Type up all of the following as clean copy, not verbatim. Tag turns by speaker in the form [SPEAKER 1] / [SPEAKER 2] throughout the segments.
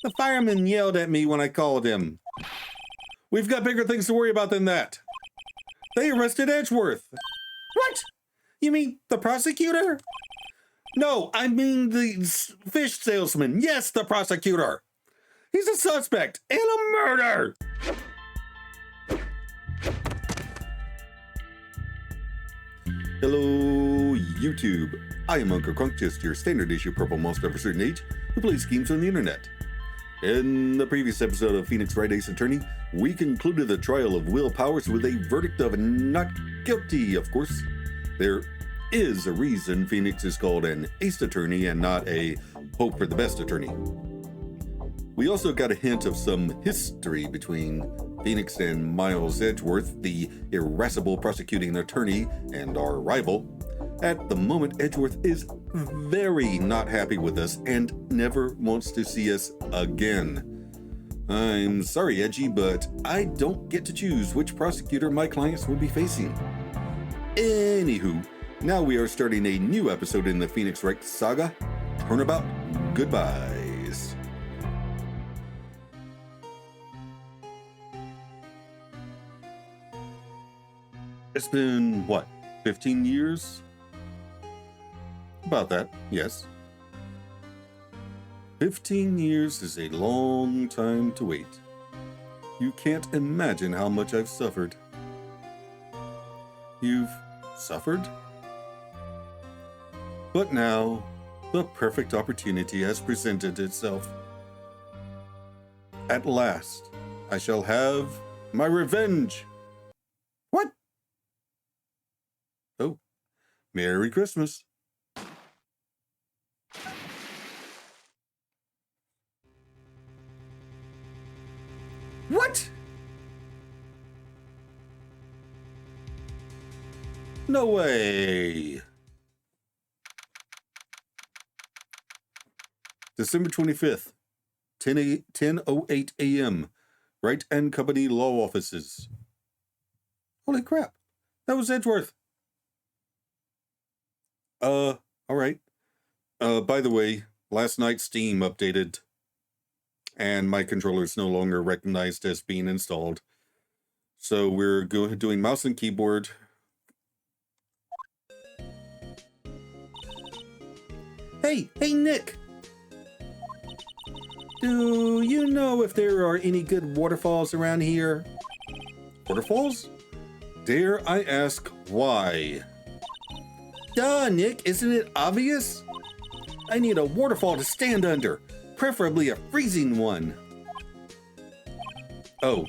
[SPEAKER 1] The fireman yelled at me when I called him. We've got bigger things to worry about than that. They arrested Edgeworth. What? You mean the prosecutor? No, I mean the fish salesman. Yes, the prosecutor. He's a suspect in a murder. Hello, YouTube. I am Unca Crunk, just your standard issue purple monster of a certain age who plays schemes on the internet. In the previous episode of Phoenix Wright Ace Attorney, we concluded the trial of Will Powers with a verdict of not guilty, of course. There is a reason Phoenix is called an ace attorney and not a hope for the best attorney. We also got a hint of some history between Phoenix and Miles Edgeworth, the irascible prosecuting attorney and our rival. At the moment, Edgeworth is very not happy with us and never wants to see us again. I'm sorry, Edgy, but I don't get to choose which prosecutor my clients would be facing. Anywho, now we are starting a new episode in the Phoenix Wright saga. Turnabout goodbyes. It's been, what, 15 years? About that, yes. 15 years is a long time to wait. You can't imagine how much I've suffered. You've suffered? But now, the perfect opportunity has presented itself. At last, I shall have my revenge. What? Oh, Merry Christmas. What? No way. December 25th, 10:08 a.m. Wright and Company Law Offices. Holy crap. That was Edgeworth. All right. By the way, last night Steam updated and my controller is no longer recognized as being installed. So we're doing mouse and keyboard. Hey, Nick! Do you know if there are any good waterfalls around here? Waterfalls? Dare I ask why? Duh, Nick, isn't it obvious? I need a waterfall to stand under. Preferably a freezing one. Oh.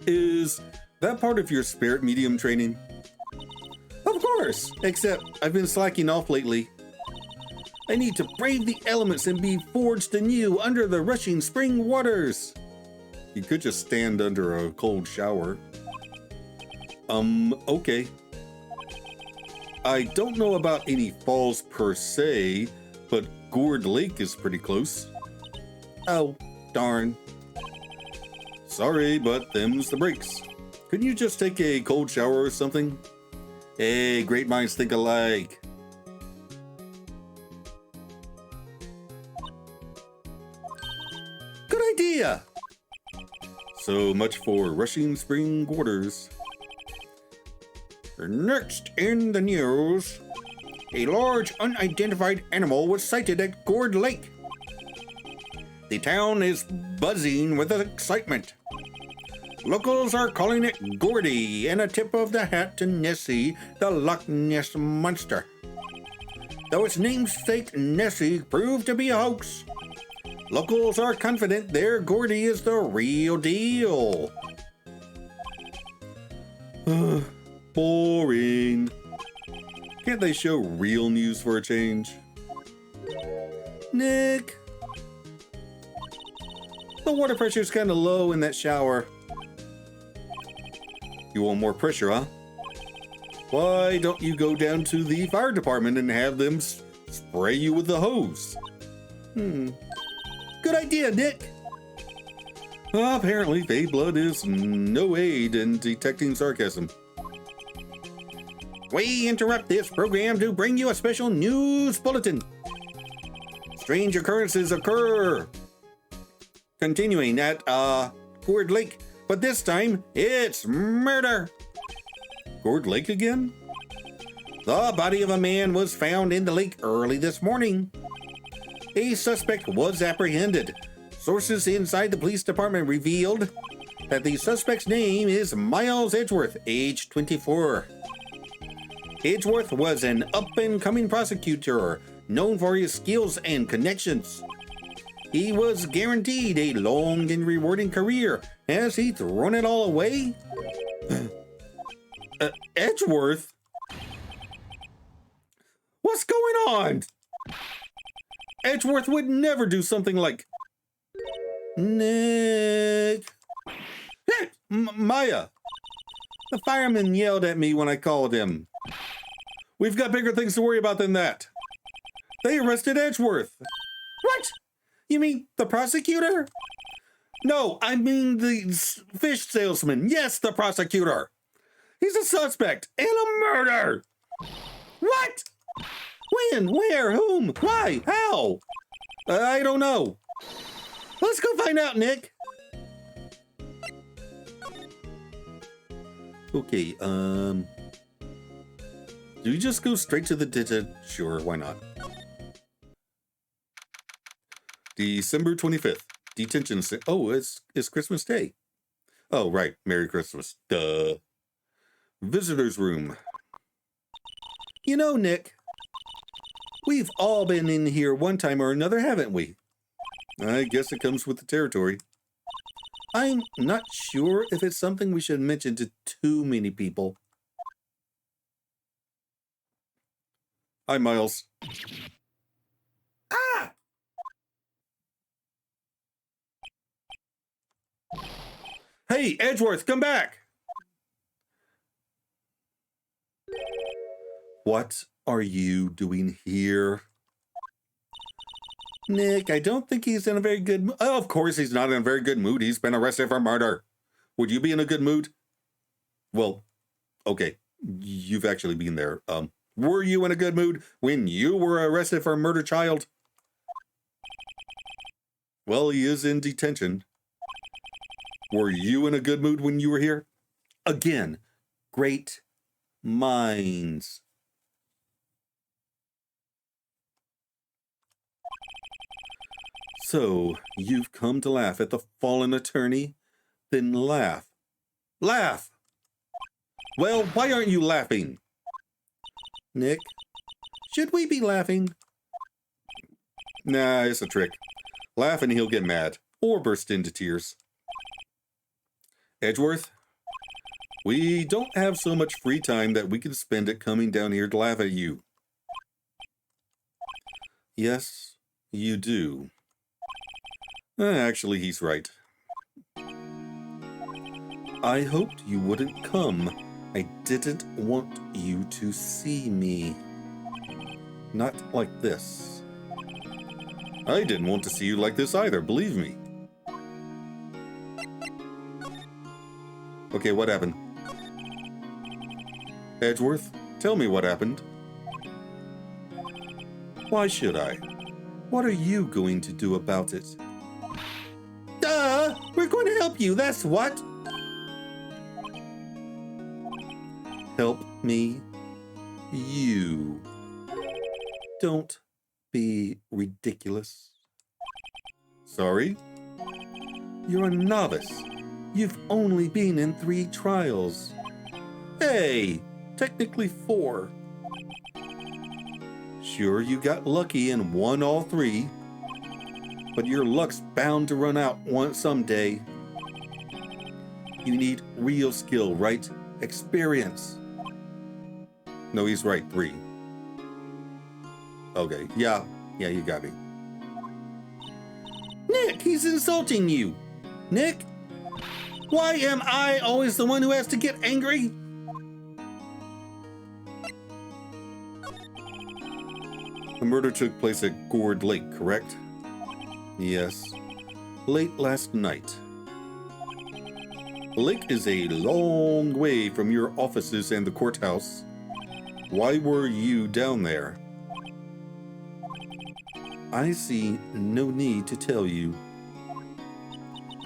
[SPEAKER 1] Is that part of your spirit medium training? Of course, except I've been slacking off lately. I need to brave the elements and be forged anew under the rushing spring waters. You could just stand under a cold shower. Okay. I don't know about any falls per se, but Gourd Lake is pretty close. Oh, darn. Sorry, but them's the breaks. Couldn't you just take a cold shower or something? Hey, great minds think alike. Good idea. So much for rushing spring waters. Next in the news. A large unidentified animal was sighted at Gourd Lake. The town is buzzing with excitement. Locals are calling it Gordy and a tip of the hat to Nessie, the Loch Ness Monster. Though its namesake Nessie proved to be a hoax, locals are confident their Gordy is the real deal. Boring. Can't they show real news for a change? Nick. The water pressure's kind of low in that shower. You want more pressure, huh? Why don't you go down to the fire department and have them spray you with the hose? Good idea, Nick. Apparently, fake blood is no aid in detecting sarcasm. We interrupt this program to bring you a special news bulletin. Strange occurrences occur. continuing at, Gourd Lake, but this time it's murder. Gourd Lake again? The body of a man was found in the lake early this morning. A suspect was apprehended. Sources inside the police department revealed that the suspect's name is Miles Edgeworth, age 24. Edgeworth was an up-and-coming prosecutor known for his skills and connections. He was guaranteed a long and rewarding career. Has he thrown it all away? Edgeworth? What's going on? Edgeworth would never do something like... Nick... Hey, Maya! The fireman yelled at me when I called him. We've got bigger things to worry about than that. They arrested Edgeworth. What? You mean the prosecutor? No, I mean the fish salesman. Yes, the prosecutor. He's a suspect in a murder. What? When? Where? Whom? Why? How? I don't know. Let's go find out, Nick. Okay, do we just go straight to the digit? Sure, why not? December 25th. Detention. Oh, it's Christmas Day. Oh, right. Merry Christmas. Duh. Visitor's room. You know, Nick, we've all been in here one time or another, haven't we? I guess it comes with the territory. I'm not sure if it's something we should mention to too many people. Hi, Miles. Ah! Hey, Edgeworth, come back! What are you doing here? Nick, I don't think he's in a very good mood. Oh, of course he's not in a very good mood. He's been arrested for murder. Would you be in a good mood? Well, okay. You've actually been there. Were you in a good mood when you were arrested for a murder, child? Well, he is in detention. Were you in a good mood when you were here? Again, great minds. So, you've come to laugh at the fallen attorney? Then laugh. Laugh! Well, why aren't you laughing? Nick, should we be laughing? Nah, it's a trick. Laugh and he'll get mad, or burst into tears. Edgeworth, we don't have so much free time that we can spend it coming down here to laugh at you. Yes, you do. Actually, he's right. I hoped you wouldn't come. I didn't want you to see me. Not like this. I didn't want to see you like this either, believe me. Okay, what happened? Edgeworth, tell me what happened. Why should I? What are you going to do about it? Duh! We're going to help you, that's what! Help me? You. Don't be ridiculous. Sorry? You're a novice. You've only been in 3 trials. Hey, technically 4. Sure, you got lucky and won all 3, but your luck's bound to run out someday. You need real skill, right? Experience. No, he's right, 3. Okay, yeah, you got me. Nick, he's insulting you. Nick, why am I always the one who has to get angry? The murder took place at Gourd Lake, correct? Yes, late last night. The lake is a long way from your offices and the courthouse. Why were you down there? I see no need to tell you.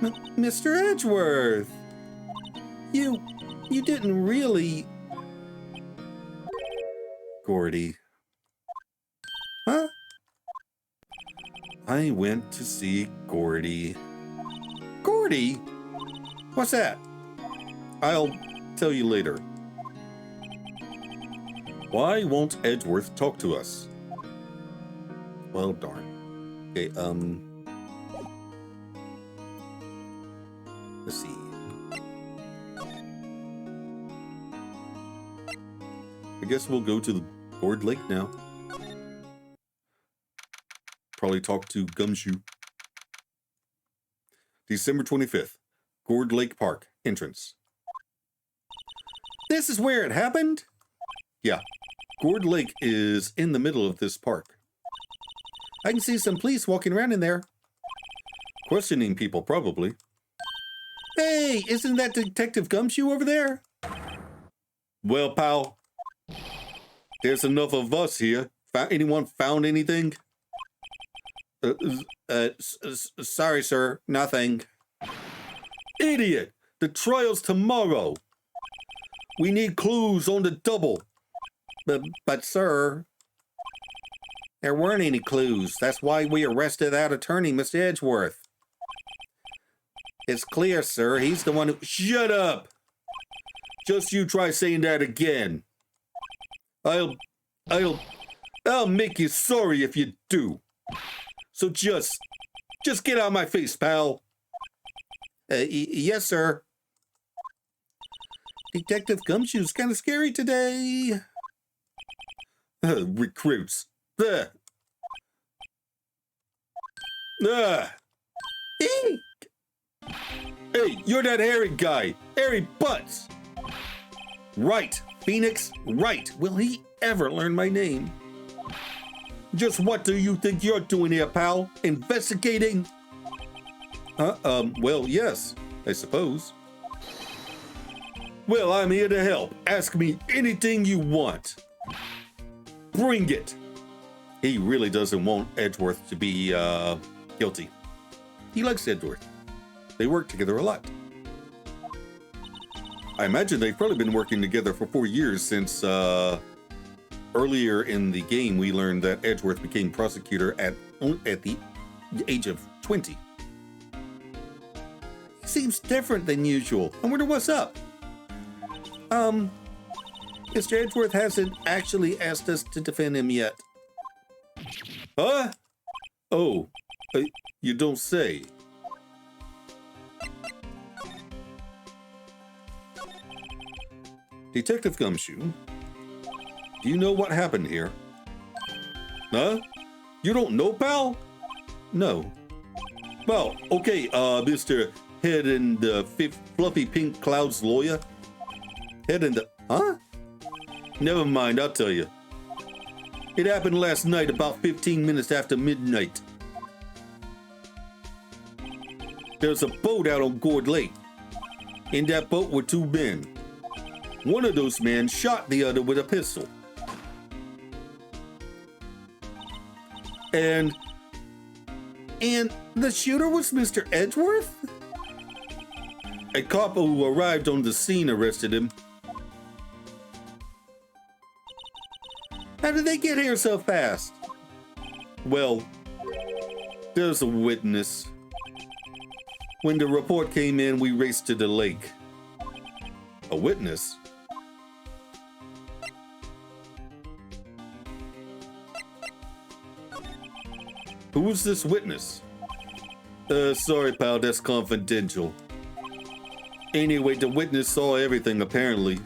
[SPEAKER 1] Mr. Edgeworth! You didn't really... Gordy. Huh? I went to see Gordy. Gordy? What's that? I'll tell you later. Why won't Edgeworth talk to us? Well, darn. Okay, let's see. I guess we'll go to the Gourd Lake now. Probably talk to Gumshoe. December 25th, Gourd Lake Park, entrance. This is where it happened? Yeah, Gourd Lake is in the middle of this park. I can see some police walking around in there. Questioning people, probably. Hey, isn't that Detective Gumshoe over there? Well, pal, there's enough of us here. Anyone found anything? Sorry, sir, nothing. Idiot! The trial's tomorrow. We need clues on the double. But sir, there weren't any clues. That's why we arrested that attorney, Mr. Edgeworth. It's clear, sir. He's the one who... Shut up! Just you try saying that again. I'll make you sorry if you do. So just get out of my face, pal. Yes, sir. Detective Gumshoe's kind of scary today. Recruits. Hey, you're that hairy guy. Hairy Butts. Right. Phoenix Wright. Will he ever learn my name? Just what do you think you're doing here, pal? Investigating? Well, yes, I suppose. Well, I'm here to help. Ask me anything you want. Bring it. He really doesn't want Edgeworth to be, guilty. He likes Edgeworth. They work together a lot. I imagine they've probably been working together for 4 years since, earlier in the game, we learned that Edgeworth became prosecutor at the age of 20. He seems different than usual. I wonder what's up. Mr. Edgeworth hasn't actually asked us to defend him yet. Huh? Oh, you don't say. Detective Gumshoe, do you know what happened here? Huh? You don't know, pal? No. Well, okay, Mr. Head and the Fluffy Pink Cloud's lawyer. Head and the... Huh? Never mind, I'll tell you. It happened last night about 15 minutes after midnight. There's a boat out on Gourd Lake. In that boat were 2 men. One of those men shot the other with a pistol. And the shooter was Mr. Edgeworth? A cop who arrived on the scene arrested him. How did they get here so fast? Well, there's a witness. When the report came in, we raced to the lake. A witness? Who was this witness? Sorry, pal, that's confidential. Anyway, the witness saw everything, apparently.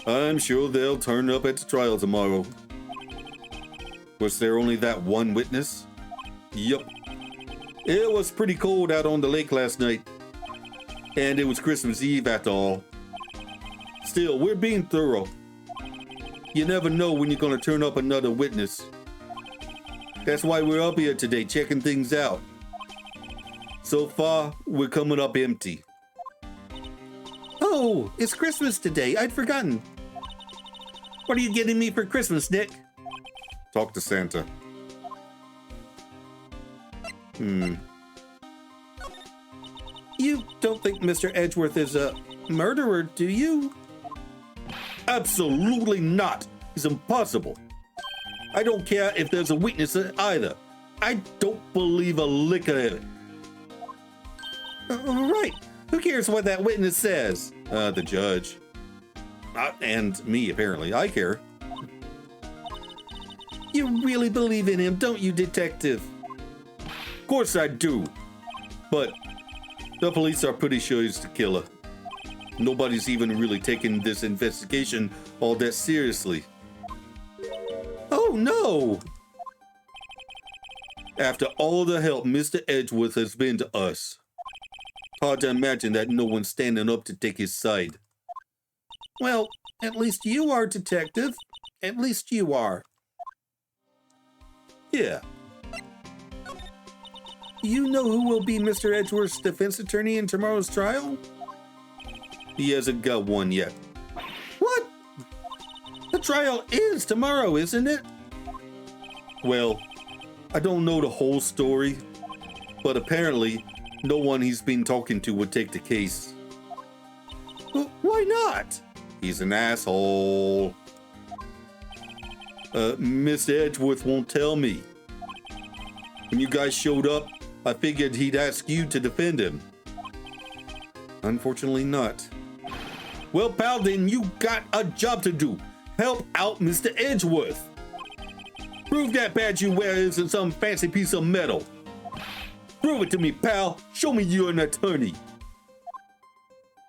[SPEAKER 1] I'm sure they'll turn up at the trial tomorrow. Was there only that one witness? Yup. It was pretty cold out on the lake last night. And it was Christmas Eve after all. Still, we're being thorough. You never know when you're gonna turn up another witness. That's why we're up here today, checking things out. So far, we're coming up empty. Oh, it's Christmas today. I'd forgotten. What are you getting me for Christmas, Nick? Talk to Santa.
[SPEAKER 2] You don't think Mr. Edgeworth is a murderer, do you?
[SPEAKER 1] Absolutely not. It's impossible. I don't care if there's a witness either. I don't believe a lick of it.
[SPEAKER 2] Right. Who cares what that witness says?
[SPEAKER 1] The judge. And me, apparently. I care.
[SPEAKER 2] You really believe in him, don't you, Detective?
[SPEAKER 1] Of course I do. But the police are pretty sure he's the killer. Nobody's even really taking this investigation all that seriously.
[SPEAKER 2] Oh, no!
[SPEAKER 1] After all the help Mr. Edgeworth has been to us, hard to imagine that no one's standing up to take his side.
[SPEAKER 2] Well, at least you are, Detective. At least you are.
[SPEAKER 1] Yeah.
[SPEAKER 2] You know who will be Mr. Edgeworth's defense attorney in tomorrow's trial?
[SPEAKER 1] He hasn't got one yet.
[SPEAKER 2] What? The trial is tomorrow, isn't it?
[SPEAKER 1] Well, I don't know the whole story, but apparently no one he's been talking to would take the case.
[SPEAKER 2] Why not?
[SPEAKER 1] He's an asshole. Mr. Edgeworth won't tell me. When you guys showed up, I figured he'd ask you to defend him. Unfortunately not. Well, pal, then you got a job to do. Help out Mr. Edgeworth. Prove that badge you wear isn't some fancy piece of metal. Prove it to me, pal. Show me you're an attorney.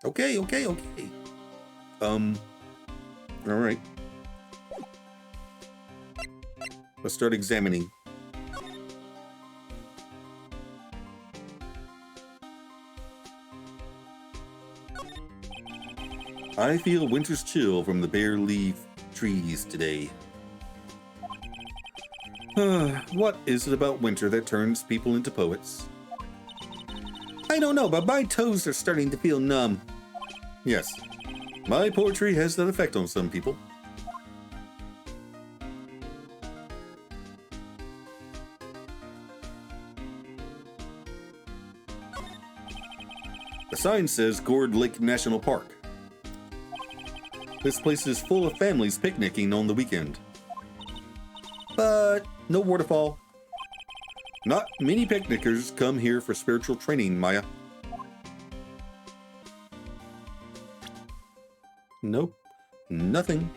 [SPEAKER 2] Okay.
[SPEAKER 1] All right. Let's start examining. I feel winter's chill from the bare leaf trees today. What is it about winter that turns people into poets?
[SPEAKER 2] I don't know, but my toes are starting to feel numb.
[SPEAKER 1] Yes, my poetry has that effect on some people. The sign says Gourd Lake National Park. This place is full of families picnicking on the weekend. But no waterfall. Not many picnickers come here for spiritual training, Maya. Nope, nothing.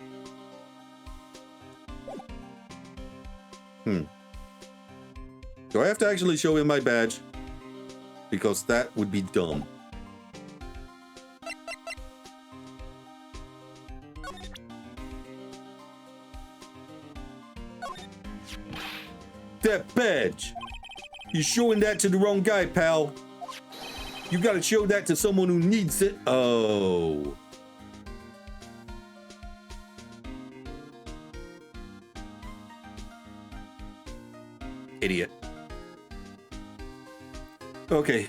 [SPEAKER 1] Do I have to actually show him my badge? Because that would be dumb. That badge! You're showing that to the wrong guy, pal. You gotta show that to someone who needs it. Oh. Idiot. Okay.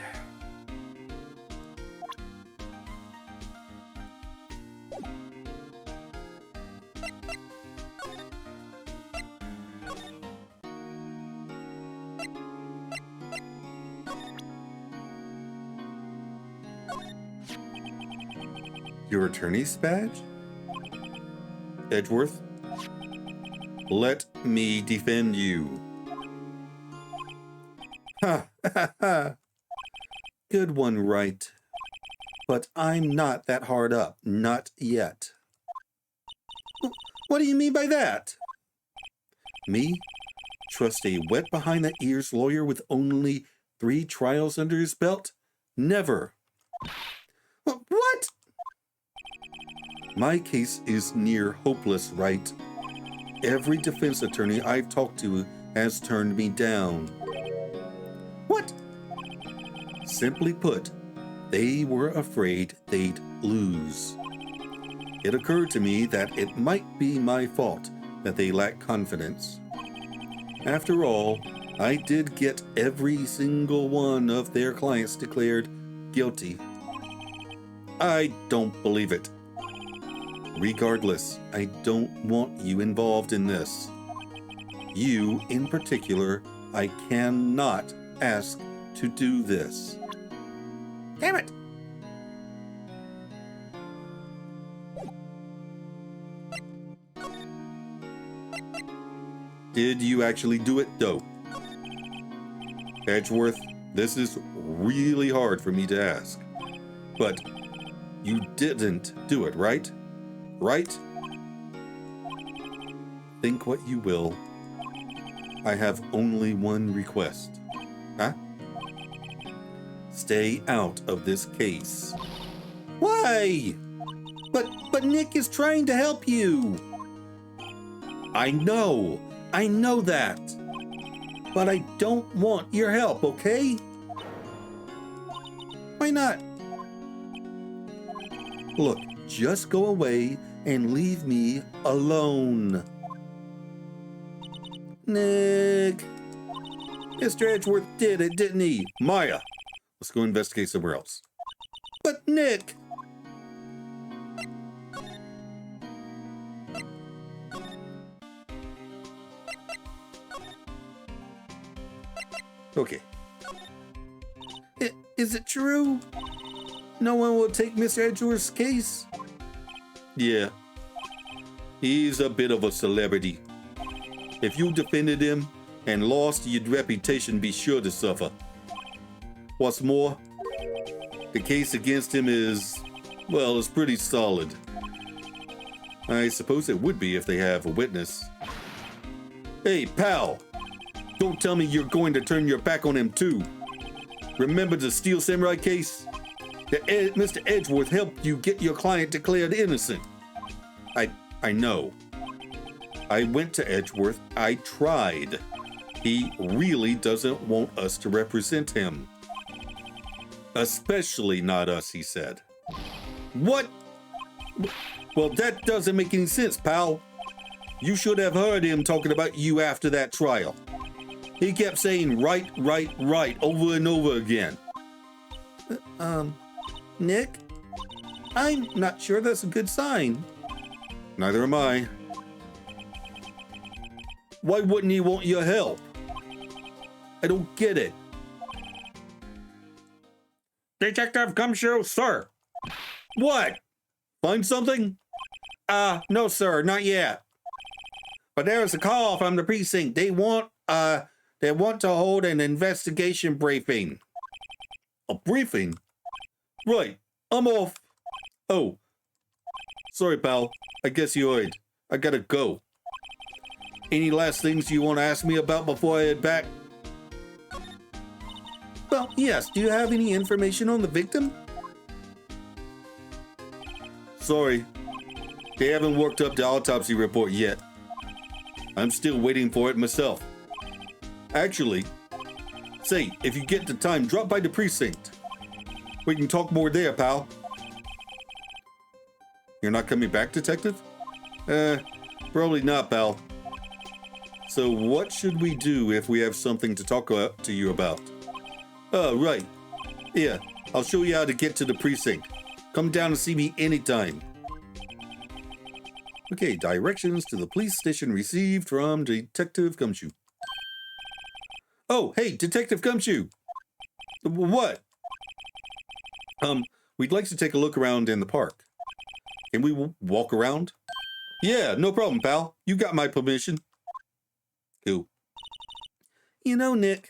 [SPEAKER 1] Your attorney's badge? Edgeworth, let me defend you. Ha ha ha. Good one, Wright. But I'm not that hard up. Not yet.
[SPEAKER 2] What do you mean by that?
[SPEAKER 1] Me? Trust a wet behind the ears lawyer with only 3 trials under his belt? Never.
[SPEAKER 2] What?
[SPEAKER 1] My case is near hopeless, Wright. Every defense attorney I've talked to has turned me down.
[SPEAKER 2] What?
[SPEAKER 1] Simply put, they were afraid they'd lose. It occurred to me that it might be my fault that they lack confidence. After all, I did get every single one of their clients declared guilty. I don't believe it. Regardless, I don't want you involved in this. You, in particular, I cannot ask to do this.
[SPEAKER 2] Damn it!
[SPEAKER 1] Did you actually do it, though? Edgeworth, this is really hard for me to ask. But you didn't do it, right? Right? Think what you will. I have only one request. Huh? Stay out of this case.
[SPEAKER 2] Why? But Nick is trying to help you.
[SPEAKER 1] I know that.
[SPEAKER 2] But I don't want your help, okay? Why not?
[SPEAKER 1] Look, just go away and leave me alone.
[SPEAKER 2] Nick.
[SPEAKER 1] Mr. Edgeworth did it, didn't he? Maya, let's go investigate somewhere else.
[SPEAKER 2] But Nick.
[SPEAKER 1] Okay.
[SPEAKER 2] Is it true? No one will take Mr. Edgeworth's case?
[SPEAKER 1] Yeah. He's a bit of a celebrity. If you defended him and lost, your reputation be sure to suffer. What's more, the case against him is, well, it's pretty solid. I suppose it would be if they have a witness. Hey, pal! Don't tell me you're going to turn your back on him too. Remember the Steel Samurai case? Mr. Edgeworth helped you get your client declared innocent. I know. I went to Edgeworth. I tried. He really doesn't want us to represent him. Especially not us, he said. What? Well, that doesn't make any sense, pal. You should have heard him talking about you after that trial. He kept saying right, right, right over and over again.
[SPEAKER 2] Nick? I'm not sure that's a good sign.
[SPEAKER 1] Neither am I. Why wouldn't he want your help? I don't get it.
[SPEAKER 2] Detective Gumshoe, sir.
[SPEAKER 1] What? Find something?
[SPEAKER 2] No, sir, not yet. But there's a call from the precinct. They want to hold an investigation briefing.
[SPEAKER 1] A briefing? Right, I'm off. Oh, sorry, pal. I guess you heard. I gotta go. Any last things you want to ask me about before I head back?
[SPEAKER 2] Well, yes. Do you have any information on the victim?
[SPEAKER 1] Sorry. They haven't worked up the autopsy report yet. I'm still waiting for it myself. Actually, say, if you get the time, drop by the precinct. We can talk more there, pal. You're not coming back, detective? Probably not, pal. So what should we do if we have something to talk to you about? Oh, right. Yeah, I'll show you how to get to the precinct. Come down and see me anytime. Okay, directions to the police station received from Detective Gumshoe. Oh, hey, Detective Gumshoe. What? We'd like to take a look around in the park. Can we walk around? Yeah, no problem, pal. You got my permission. Cool.
[SPEAKER 2] You know, Nick,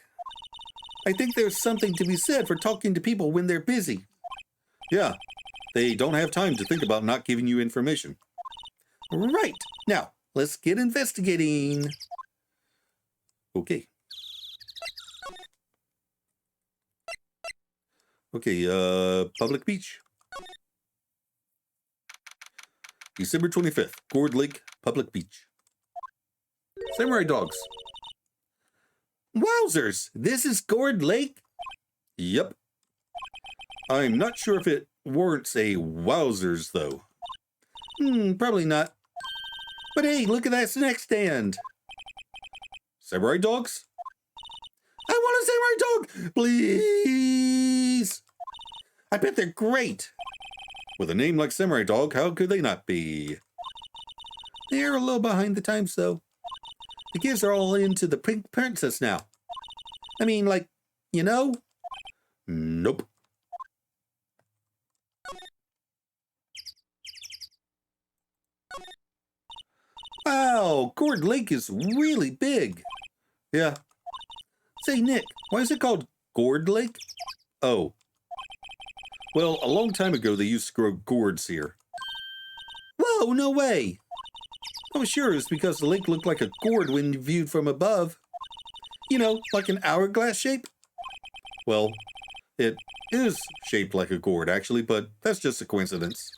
[SPEAKER 2] I think there's something to be said for talking to people when they're busy.
[SPEAKER 1] Yeah, they don't have time to think about not giving you information.
[SPEAKER 2] Right. Now, let's get investigating.
[SPEAKER 1] Okay. Okay, Public Beach. December 25th, Gourd Lake, Public Beach. Samurai dogs.
[SPEAKER 2] Wowzers! This is Gourd Lake?
[SPEAKER 1] Yep. I'm not sure if it warrants a wowzers, though.
[SPEAKER 2] Probably not. But hey, look at that snack stand.
[SPEAKER 1] Samurai dogs?
[SPEAKER 2] I want a samurai dog! Please! I bet they're great.
[SPEAKER 1] With a name like Samurai Dog, how could they not be?
[SPEAKER 2] They're a little behind the times, though. The kids are all into the Pink Princess now. I mean, like, you know?
[SPEAKER 1] Nope.
[SPEAKER 2] Wow, Gourd Lake is really big. Yeah. Say, Nick, why is it called Gourd Lake? Oh. Well, a long time ago they used to grow gourds here. Whoa, no way. I was sure it was because the lake looked like a gourd when viewed from above. You know, like an hourglass shape. Well, it is shaped like a gourd, actually, but that's just a coincidence.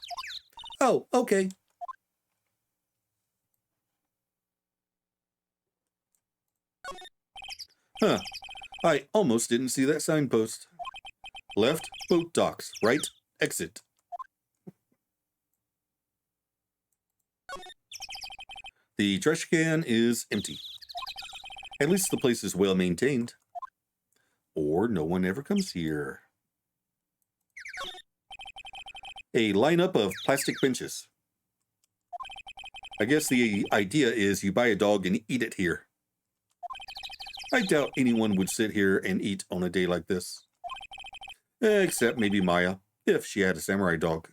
[SPEAKER 2] Oh, okay. Huh. I almost didn't see that signpost. Left, boat docks. Right, exit. The trash can is empty. At least the place is well maintained. Or no one ever comes here. A lineup of plastic benches. I guess the idea is you buy a dog and eat it here. I doubt anyone would sit here and eat on a day like this. Except maybe Maya, if she had a samurai dog.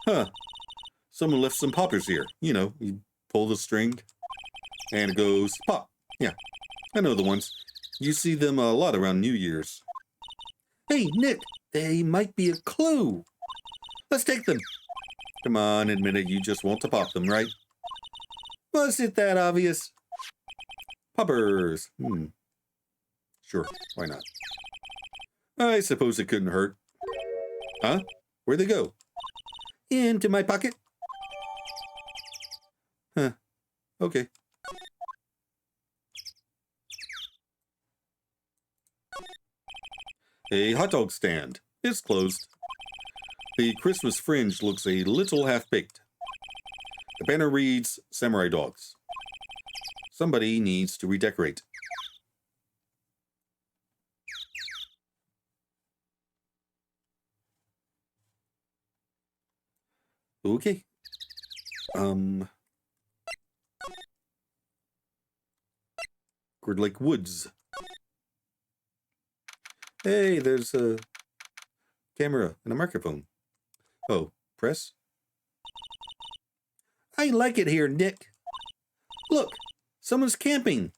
[SPEAKER 2] Huh. Someone left some poppers here. You know, you pull the string and it goes pop. Yeah, I know the ones. You see them a lot around New Year's. Hey, Nick, they might be a clue. Let's take them. Come on, admit it, you just want to pop them, right? Was it that obvious? Poppers. Sure, why not? I suppose it couldn't hurt. Huh? Where'd they go? Into my pocket. Huh. Okay. A hot dog stand. It's closed. The Christmas fringe looks a little half-baked. The banner reads, Samurai Dogs. Somebody needs to redecorate. Okay. Gourd Lake Woods. Hey, there's a camera and a microphone. Oh, press? I like it here, Nick. Look, someone's camping.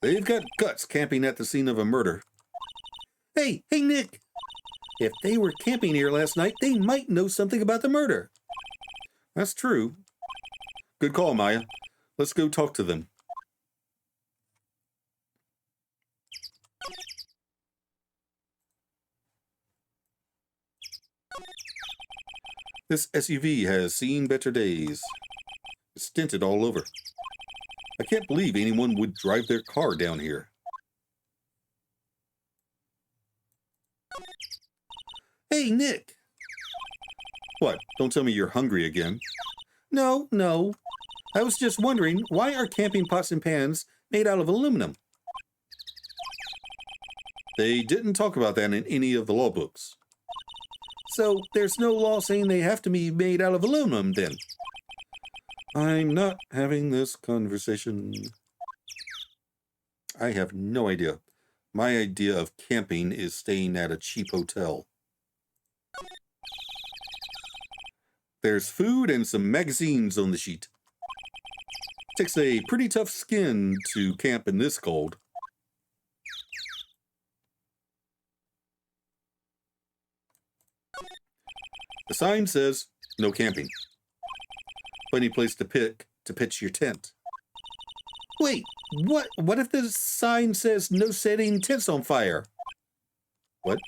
[SPEAKER 2] They've got guts camping at the scene of a murder. Hey, Nick. If they were camping here last night, they might know something about the murder. That's true. Good call, Maya. Let's go talk to them. This SUV has seen better days. It's dented all over. I can't believe anyone would drive their car down here. Hey, Nick. What? Don't tell me you're hungry again. No. I was just wondering, why are camping pots and pans made out of aluminum? They didn't talk about that in any of the law books. So there's no law saying they have to be made out of aluminum, then? I'm not having this conversation. I have no idea. My idea of camping is staying at a cheap hotel. There's food and some magazines on the sheet. Takes a pretty tough skin to camp in this cold. The sign says, no camping. Plenty place to pitch your tent. Wait, what if the sign says no setting tents on fire? What?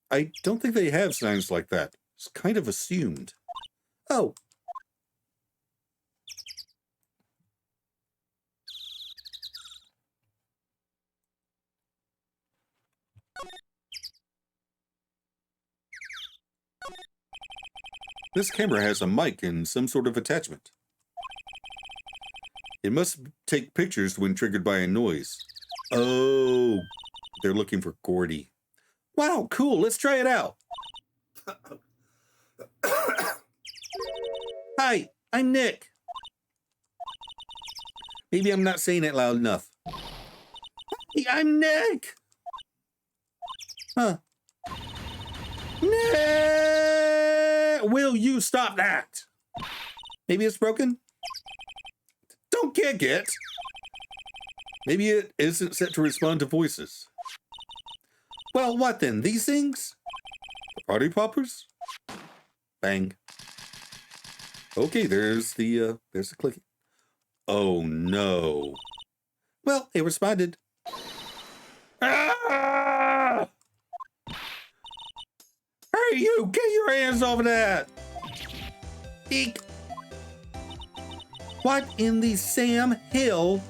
[SPEAKER 2] I don't think they have signs like that. It's kind of assumed. Oh. This camera has a mic and some sort of attachment. It must take pictures when triggered by a noise. Oh, they're looking for Gordy. Wow, cool. Let's try it out. Hi, I'm Nick. Maybe I'm not saying it loud enough. Hey, I'm Nick. Huh. Nick! Will you stop that? Maybe it's broken? Don't kick it. Maybe it isn't set to respond to voices. Well, what then? These things? The party poppers? Bang. Okay, there's the clicking. Oh no. Well, it responded. Ah! Hey, you! Get your hands off of that! Eek! What in the Sam Hill?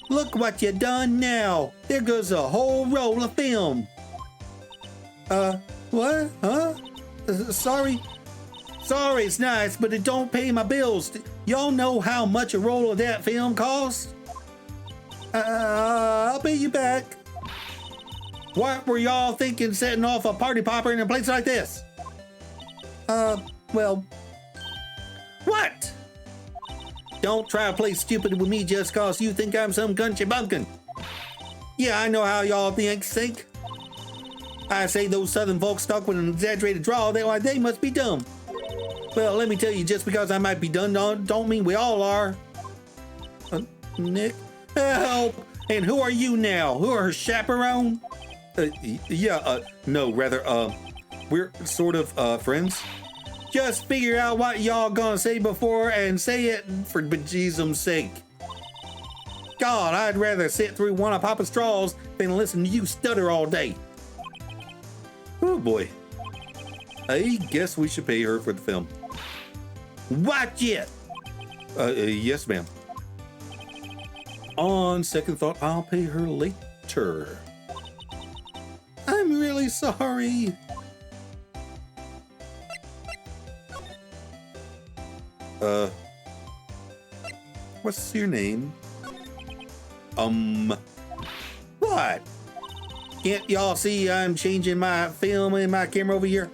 [SPEAKER 2] Look what you done now! There goes a whole roll of film! What? Huh? Sorry? Sorry, it's nice, but it don't pay my bills. Y'all know how much a roll of that film costs? I'll pay you back. What were y'all thinking setting off a party popper in a place like this? Well... What? Don't try to play stupid with me just cause you think I'm some country bumpkin. Yeah, I know how y'all think. I say those southern folks talk with an exaggerated drawl, they must be dumb. Well, let me tell you, just because I might be dumb don't mean we all are. Nick? Help! And who are you now? Who are her chaperone? No, rather, we're sort of, friends. Just figure out what y'all gonna say before and say it for bejesus's sake. God, I'd rather sit through one of Papa's straws than listen to you stutter all day. Oh boy. I guess we should pay her for the film. Watch it! Yes, ma'am. On second thought, I'll pay her later. I'm really sorry. What's your name? What? Can't y'all see I'm changing my film and my camera over here?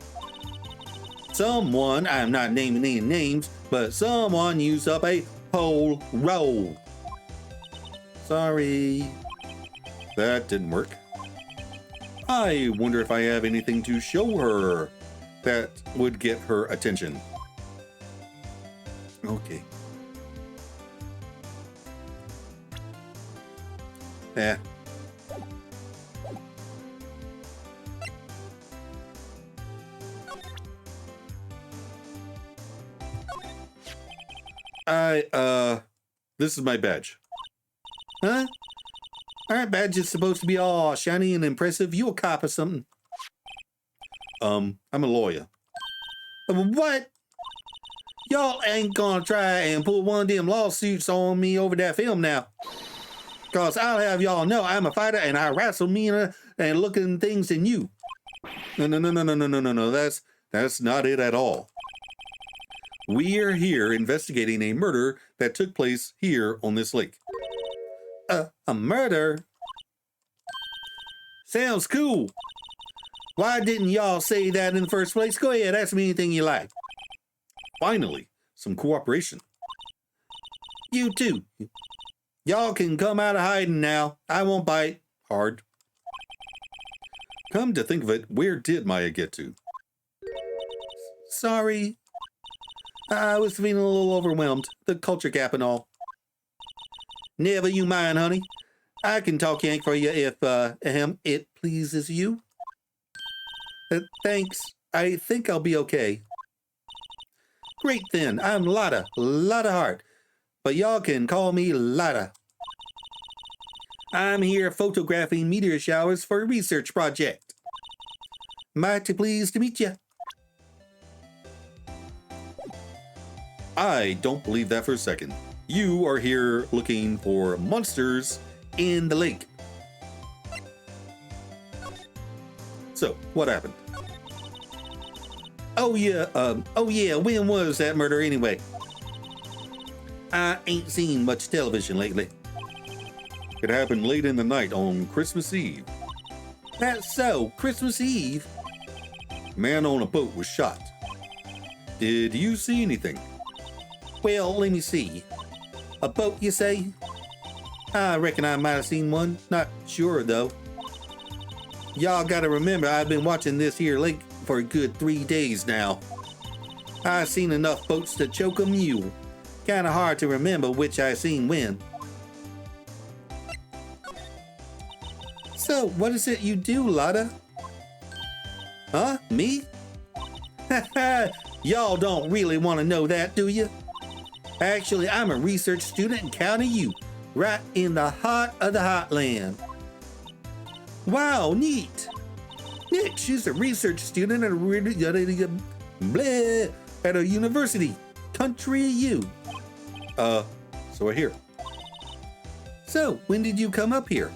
[SPEAKER 2] Someone, I'm not naming any names, but someone used up a whole roll. Sorry. That didn't work. I wonder if I have anything to show her that would get her attention. Okay. Yeah. This is my badge. Huh? Aren't badges supposed to be all shiny and impressive? You a cop or something? I'm a lawyer. What? Y'all ain't gonna try and pull one of them lawsuits on me over that film now. Cause I'll have y'all know I'm a fighter and I wrestle meaner and looking things than you. No. That's not it at all. We're here investigating a murder that took place here on this lake. A murder? Sounds cool. Why didn't y'all say that in the first place? Go ahead, ask me anything you like. Finally, some cooperation. You too. Y'all can come out of hiding now. I won't bite hard. Come to think of it, where did Maya get to? Sorry. I was feeling a little overwhelmed. The culture gap and all. Never you mind, honey. I can talk yank for you if it pleases you. Thanks. I think I'll be okay. Great then. I'm Lotta Hart. But y'all can call me Lotta. I'm here photographing meteor showers for a research project. Mighty pleased to meet you. I don't believe that for a second. You are here looking for monsters in the lake. So, what happened? Oh yeah, when was that murder anyway? I ain't seen much television lately. It happened late in the night on Christmas Eve. That's so, Christmas Eve? Man on a boat was shot. Did you see anything? Well, let me see. A boat, you say? I reckon I might have seen one. Not sure, though. Y'all gotta remember, I've been watching this here lake for a good 3 days now. I seen enough boats to choke a mule. Kinda hard to remember which I seen when. So, what is it you do, Lotta? Huh? Me? Y'all don't really want to know that, do you? Actually, I'm a research student in County U, right in the heart of the heartland. Wow, neat. Nick, she's a research student at a university, Country U. So I hear. So, when did you come up here?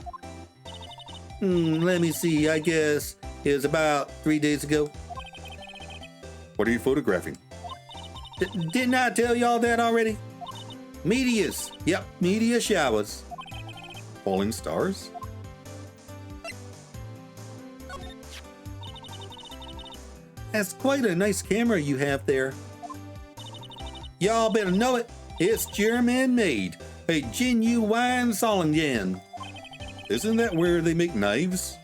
[SPEAKER 2] Let me see, I guess it was about 3 days ago. What are you photographing? Didn't I tell y'all that already? Meteors. Yep, meteor showers. Falling stars? That's quite a nice camera you have there. Y'all better know it. It's German-made. A genuine Solingen. Isn't that where they make knives?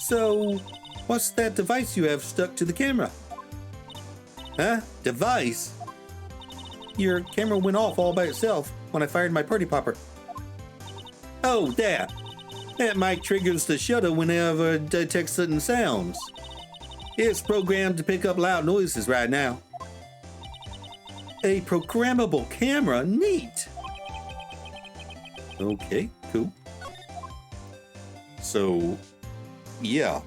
[SPEAKER 2] So, what's that device you have stuck to the camera? Huh? Device? Your camera went off all by itself when I fired my party popper. Oh, that. That mic triggers the shutter whenever it detects certain sounds. It's programmed to pick up loud noises right now. A programmable camera? Neat. Okay, cool. So, yeah,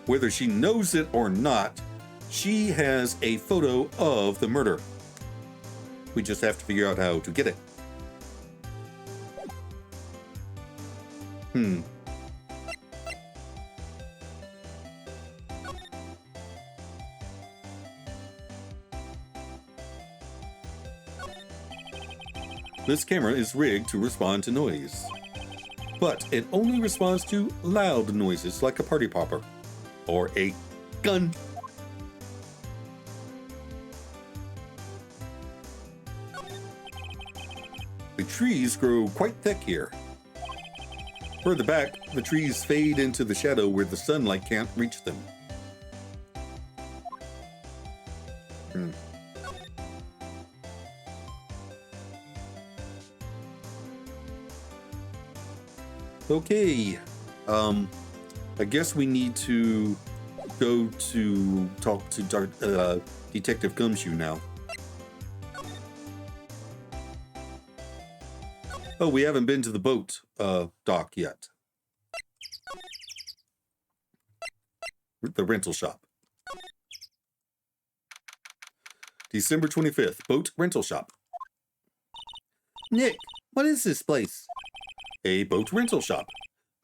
[SPEAKER 2] whether she knows it or not, she has a photo of the murder. We just have to figure out how to get it. This camera is rigged to respond to noise, but it only responds to loud noises like a party popper or a gun. The trees grow quite thick here. Further back, the trees fade into the shadow where the sunlight can't reach them. Okay, I guess we need to go to talk to Detective Gumshoe now. Oh, we haven't been to the boat dock yet. The rental shop. December 25th, boat rental shop. Nick, what is this place? A boat rental shop.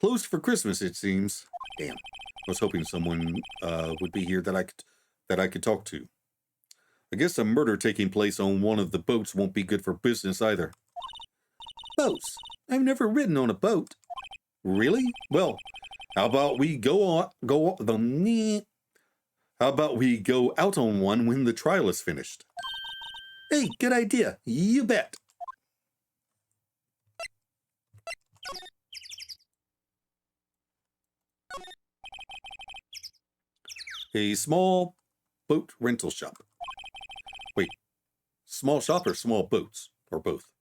[SPEAKER 2] Closed for Christmas, it seems. Damn. I was hoping someone would be here that I could talk to. I guess a murder taking place on one of the boats won't be good for business either. Boats? I've never ridden on a boat. Really? Well, how about we go out on one when the trial is finished? Hey, good idea. You bet. A small boat rental shop. Wait, small shop or small boats? Or both?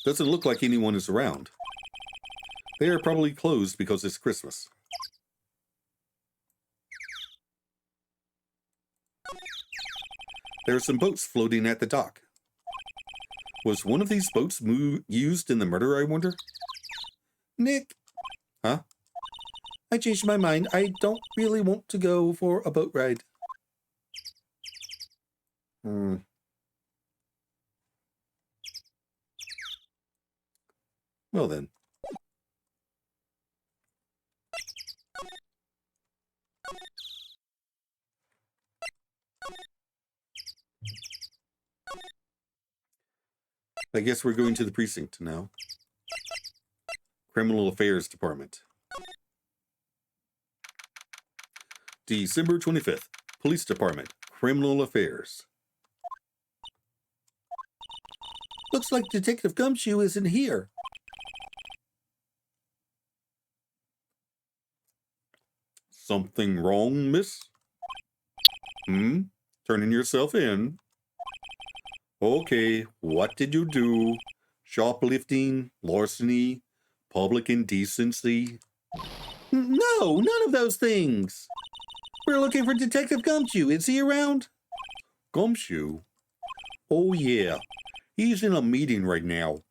[SPEAKER 2] Doesn't look like anyone is around. They are probably closed because it's Christmas. There are some boats floating at the dock. Was one of these boats used in the murder, I wonder? Nick? Huh? I changed my mind. I don't really want to go for a boat ride. Well then. I guess we're going to the precinct now. Criminal Affairs Department. December 25th, Police Department, Criminal Affairs. Looks like Detective Gumshoe isn't here.
[SPEAKER 1] Something wrong, miss? Turning yourself in. Okay, what did you do? Shoplifting, larceny, public indecency? No, none of those things. We're looking for Detective Gumshoe. Is he around? Gumshoe? Oh, yeah. He's in a meeting right now.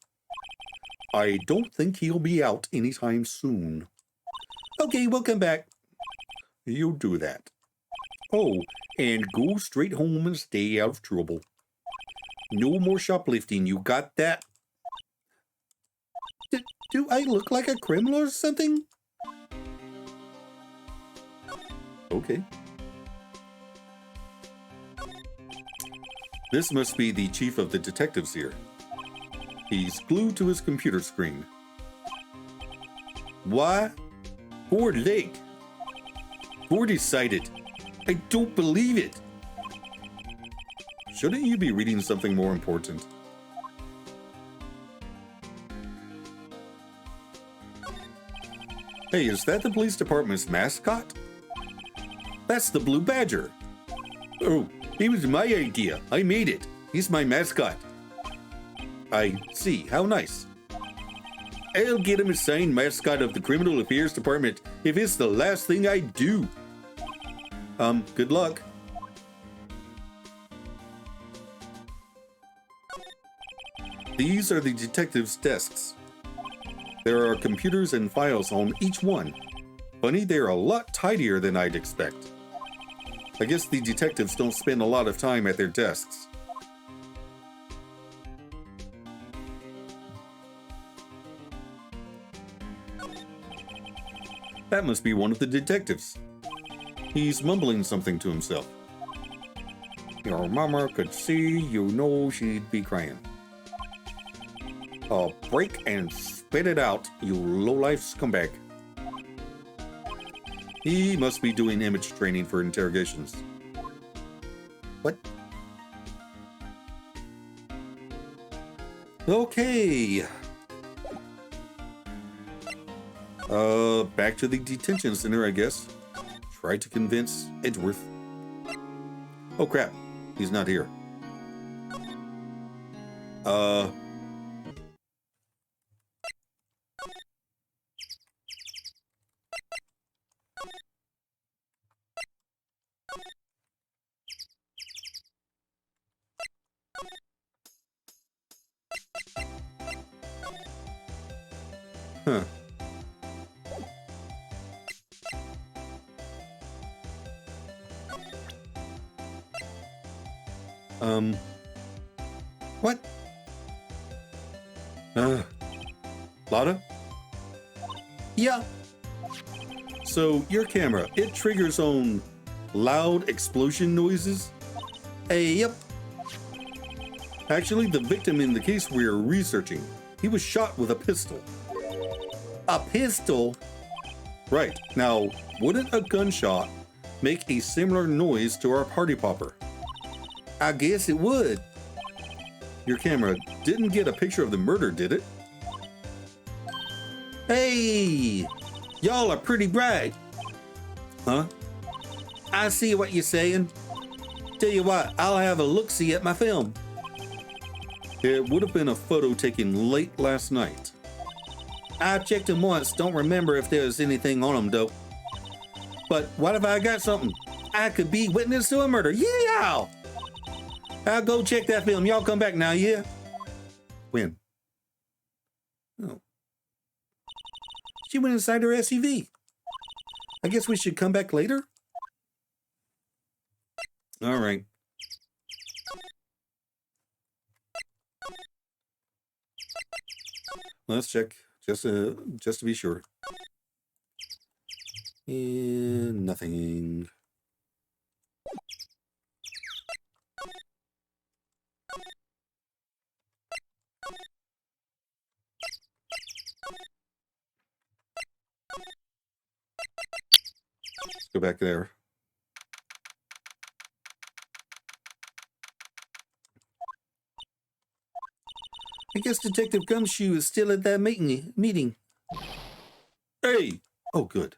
[SPEAKER 1] I don't think he'll be out anytime soon. Okay, we'll come back. You do that. Oh, and go straight home and stay out of trouble. No more shoplifting, you got that? Do I look like a criminal or something? Okay. This must be the chief of the detectives here. He's glued to his computer screen. Why? Poor leg. 40-sided. I don't believe it. Shouldn't you be reading something more important? Hey, is that the police department's mascot? That's the Blue Badger. Oh, it was my idea. I made it. He's my mascot. I see. How nice. I'll get him assigned mascot of the Criminal Affairs Department if it's the last thing I do. Good luck. These are the detectives' desks. There are computers and files on each one. Funny, they're a lot tidier than I'd expect. I guess the detectives don't spend a lot of time at their desks. That must be one of the detectives. He's mumbling something to himself. Your mama could see, you know she'd be crying. Break and spit it out, you lowlife scumbag. He must be doing image training for interrogations. What? Okay. Back to the detention center, I guess. Try to convince Edgeworth. Oh crap, he's not here. Huh. What? Lotta? Yeah. So, your camera, it triggers on loud explosion noises? Yep. Actually, the victim in the case we're researching, he was shot with a pistol. A pistol? Right. Now, wouldn't a gunshot make a similar noise to our party popper? I guess it would. Your camera didn't get a picture of the murder, did it? Hey! Y'all are pretty bright. Huh? I see what you're saying. Tell you what, I'll have a look-see at my film. It would have been a photo taken late last night. I checked them once, don't remember if there was anything on them though. But what if I got something? I could be witness to a murder. Yeah! I'll go check that film. Y'all come back now, yeah? When? Oh. She went inside her SUV. I guess we should come back later? All right. Let's check, just to be sure. And nothing. Let's go back there. I guess Detective Gumshoe is still at that meeting. Hey! Oh, good.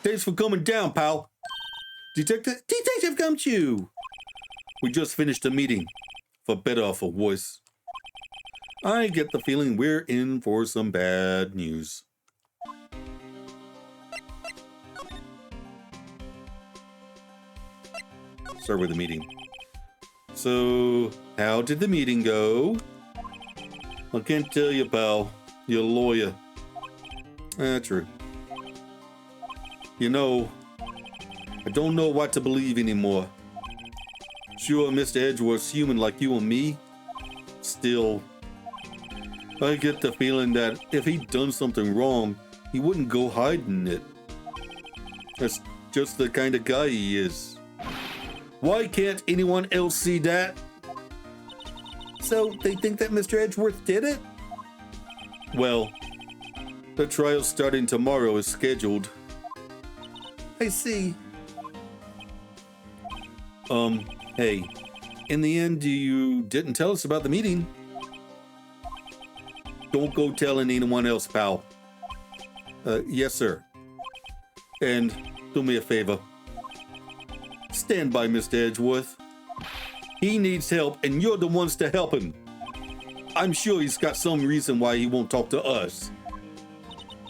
[SPEAKER 2] Thanks for coming down, pal. Detective Gumshoe. We just finished a meeting, for better or for worse. I get the feeling we're in for some bad news. Start with the meeting. So, how did the meeting go? I can't tell you, pal. You're a lawyer. True. You know, I don't know what to believe anymore. Sure, Mr. Edgeworth's human like you and me. Still, I get the feeling that if he'd done something wrong, he wouldn't go hiding it. That's just the kind of guy he is. Why can't anyone else see that? So they think that Mr. Edgeworth did it? Well, the trial starting tomorrow is scheduled. I see. Hey, in the end, you didn't tell us about the meeting. Don't go telling anyone else, pal. Yes, sir. And do me a favor. Stand by Mr. Edgeworth. He needs help, and you're the ones to help him. I'm sure he's got some reason why he won't talk to us.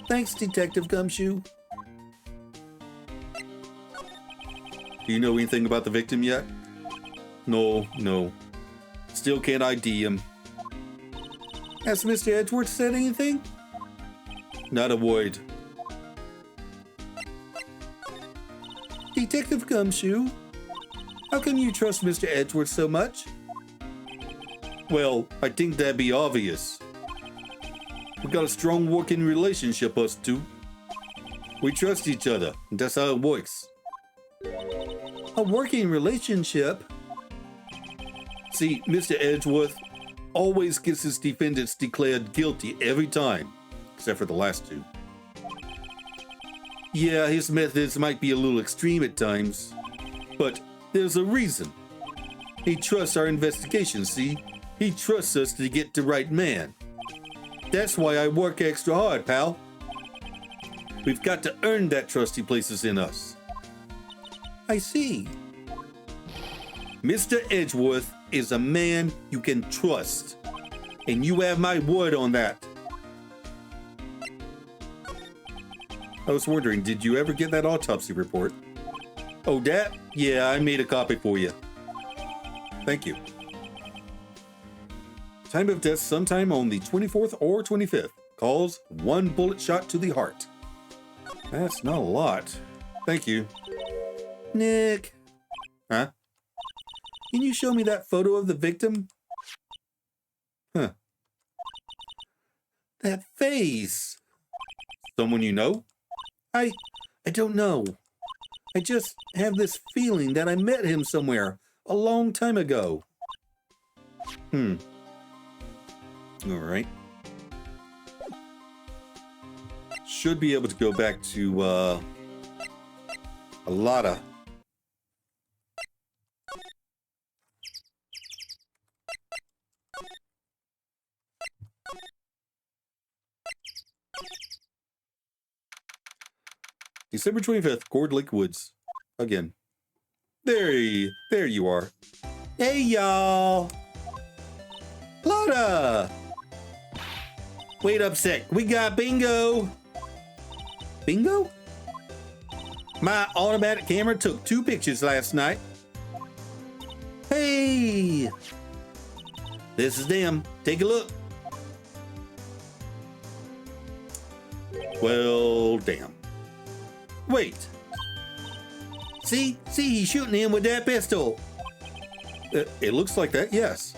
[SPEAKER 2] Thanks, Detective Gumshoe. Do you know anything about the victim yet? No. Still can't ID him. Has Mr. Edgeworth said anything? Not a word. Detective Gumshoe, how can you trust Mr. Edgeworth so much? Well, I think that'd be obvious. We got a strong working relationship, us two. We trust each other, and that's how it works. A working relationship? See, Mr. Edgeworth always gets his defendants declared guilty every time, except for the last two. Yeah, his methods might be a little extreme at times, but there's a reason. He trusts our investigation, see? He trusts us to get the right man. That's why I work extra hard, pal. We've got to earn that trust he places in us. I see. Mr. Edgeworth is a man you can trust, and you have my word on that. I was wondering, did you ever get that autopsy report? Oh, that? Yeah, I made a copy for you. Thank you. Time of death sometime on the 24th or 25th. Cause 1 bullet shot to the heart. That's not a lot. Thank you. Nick. Huh? Can you show me that photo of the victim? Huh. That face. Someone you know? I don't know. I just have this feeling that I met him somewhere a long time ago. All right. Should be able to go back to a lot of December 25th, Cord Lake Woods. Again. There you are. Hey, y'all. Lotta. Wait up a sec. We got bingo. Bingo? My automatic camera took 2 pictures last night. Hey. This is them. Take a look. Well, damn. Wait. See, he's shooting him with that pistol. It looks like that, yes.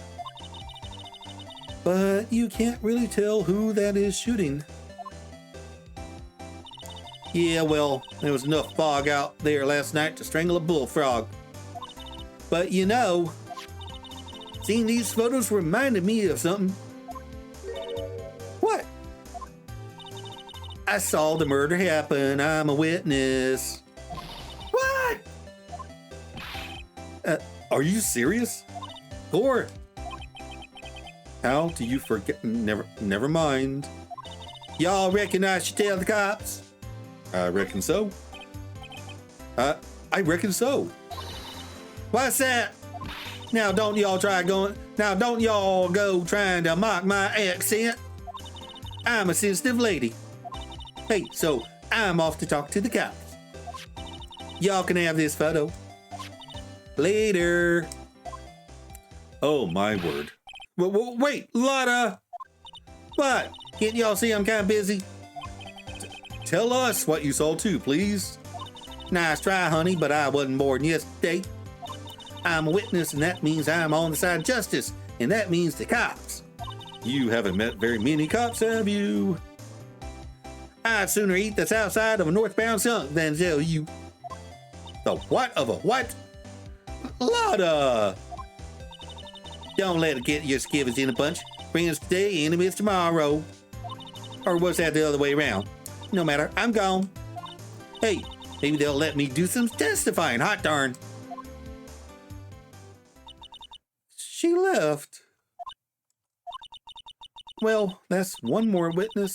[SPEAKER 2] But you can't really tell who that is shooting. Yeah, well, there was enough fog out there last night to strangle a bullfrog. But you know, seeing these photos reminded me of something. What? I saw the murder happen. I'm a witness. What? Are you serious? Gore. How do you forget? Never mind. Y'all reckon I should tell the cops? I reckon so. I reckon so. What's that? Now don't y'all go trying to mock my accent. I'm a sensitive lady. Hey, so I'm off to talk to the cops. Y'all can have this photo. Later. Oh, my word. Wait, Lotta. What? Can't y'all see I'm kind of busy? Tell us what you saw too, please. Nice try, honey, but I wasn't born yesterday. I'm a witness, and that means I'm on the side of justice, and that means the cops. You haven't met very many cops, have you? I'd sooner eat the south side of a northbound skunk than tell you. The what of a what? Lotta! Don't let it get your skivvies in a bunch. Friends today, enemies tomorrow. Or was that the other way around? No matter, I'm gone. Hey, maybe they'll let me do some testifying, hot darn. She left. Well, that's one more witness.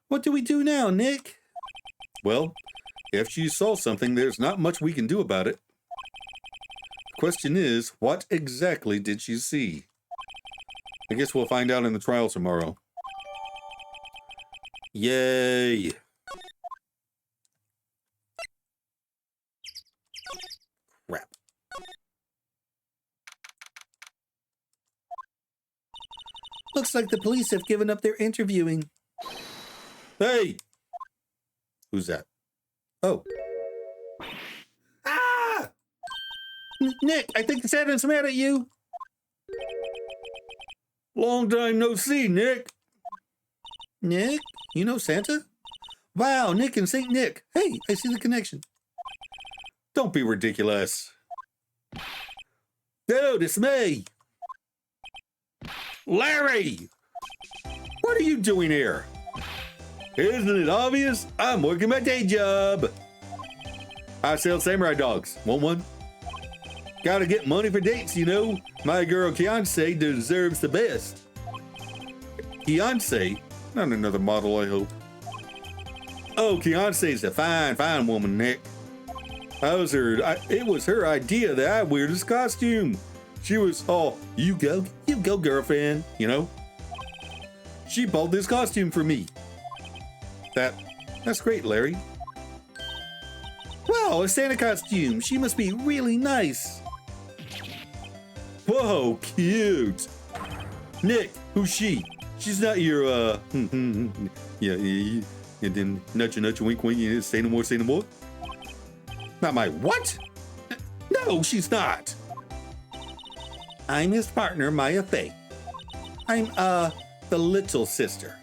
[SPEAKER 2] What do we do now, Nick? Well, if she saw something, there's not much we can do about it. The question is, what exactly did she see? I guess we'll find out in the trial tomorrow. Yay! Crap. Looks like the police have given up their interviewing. Hey! Who's that? Oh. Ah! Nick, I think Saturn's mad at you. Long time no see, Nick. Nick? You know Santa? Wow, Nick and St. Nick. Hey, I see the connection. Don't be ridiculous. Dude, it's me. Larry! What are you doing here? Isn't it obvious? I'm working my day job. I sell samurai dogs. Want one? Gotta get money for dates, you know. My girl Fiance deserves the best. Fiance? Not another model, I hope. Oh, Fiance's a fine, fine woman, Nick. It was her idea that I wear this costume. She was, oh, you go, girlfriend, you know? She bought this costume for me. That's great, Larry. Wow, a Santa costume. She must be really nice. Whoa, cute. Nick, who's she? She's not your, yeah, then nudge, wink, wink, say no more. Not my what? No, she's not. I'm his partner, Maya Faye. I'm, the little sister.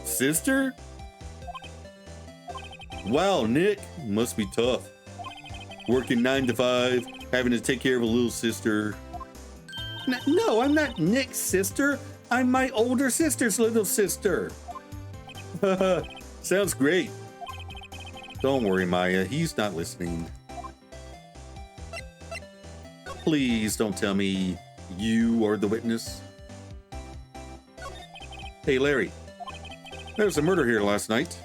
[SPEAKER 2] Sister? Wow, Nick, must be tough. Working 9 to 5, having to take care of a little sister. No, I'm not Nick's sister. I'm my older sister's little sister. Sounds great. Don't worry, Maya, he's not listening. Please don't tell me you are the witness. Hey, Larry. There was a murder here last night.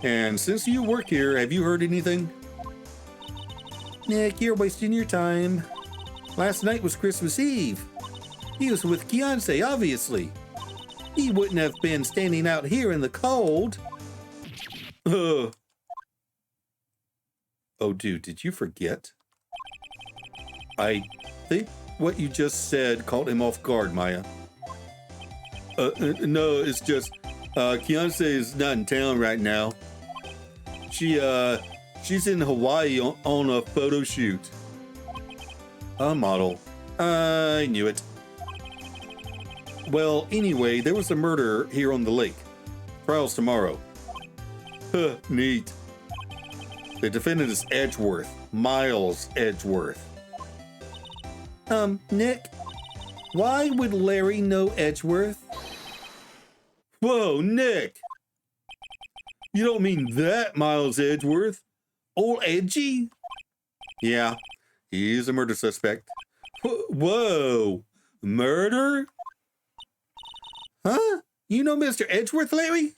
[SPEAKER 2] And since you work here, have you heard anything? Nick, you're wasting your time. Last night was Christmas Eve. He was with Fiance, obviously. He wouldn't have been standing out here in the cold. Oh, dude, did you forget? I think what you just said caught him off guard, Maya. No, it's just, Fiance is not in town right now. She's in Hawaii on a photo shoot. A model. I knew it. Well, anyway, there was a murder here on the lake. Trial's tomorrow. Huh, neat. The defendant is Edgeworth. Miles Edgeworth. Nick, why would Larry know Edgeworth? Whoa, Nick! You don't mean that Miles Edgeworth? Old Edgy? Yeah, he's a murder suspect. Whoa! Murder? Huh? You know Mr. Edgeworth, Larry?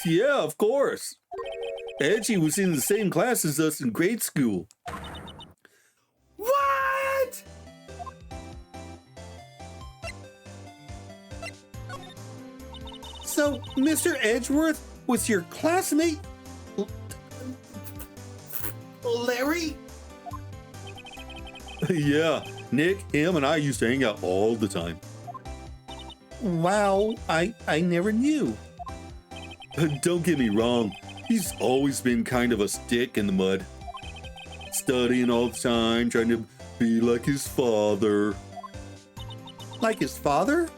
[SPEAKER 2] Yeah, of course. Edgy was in the same class as us in grade school. What? So, Mr. Edgeworth was your classmate? Larry? Yeah, Nick, him, and I used to hang out all the time. Wow, I never knew. Don't get me wrong, he's always been kind of a stick in the mud. Studying all the time, trying to be like his father. Like his father?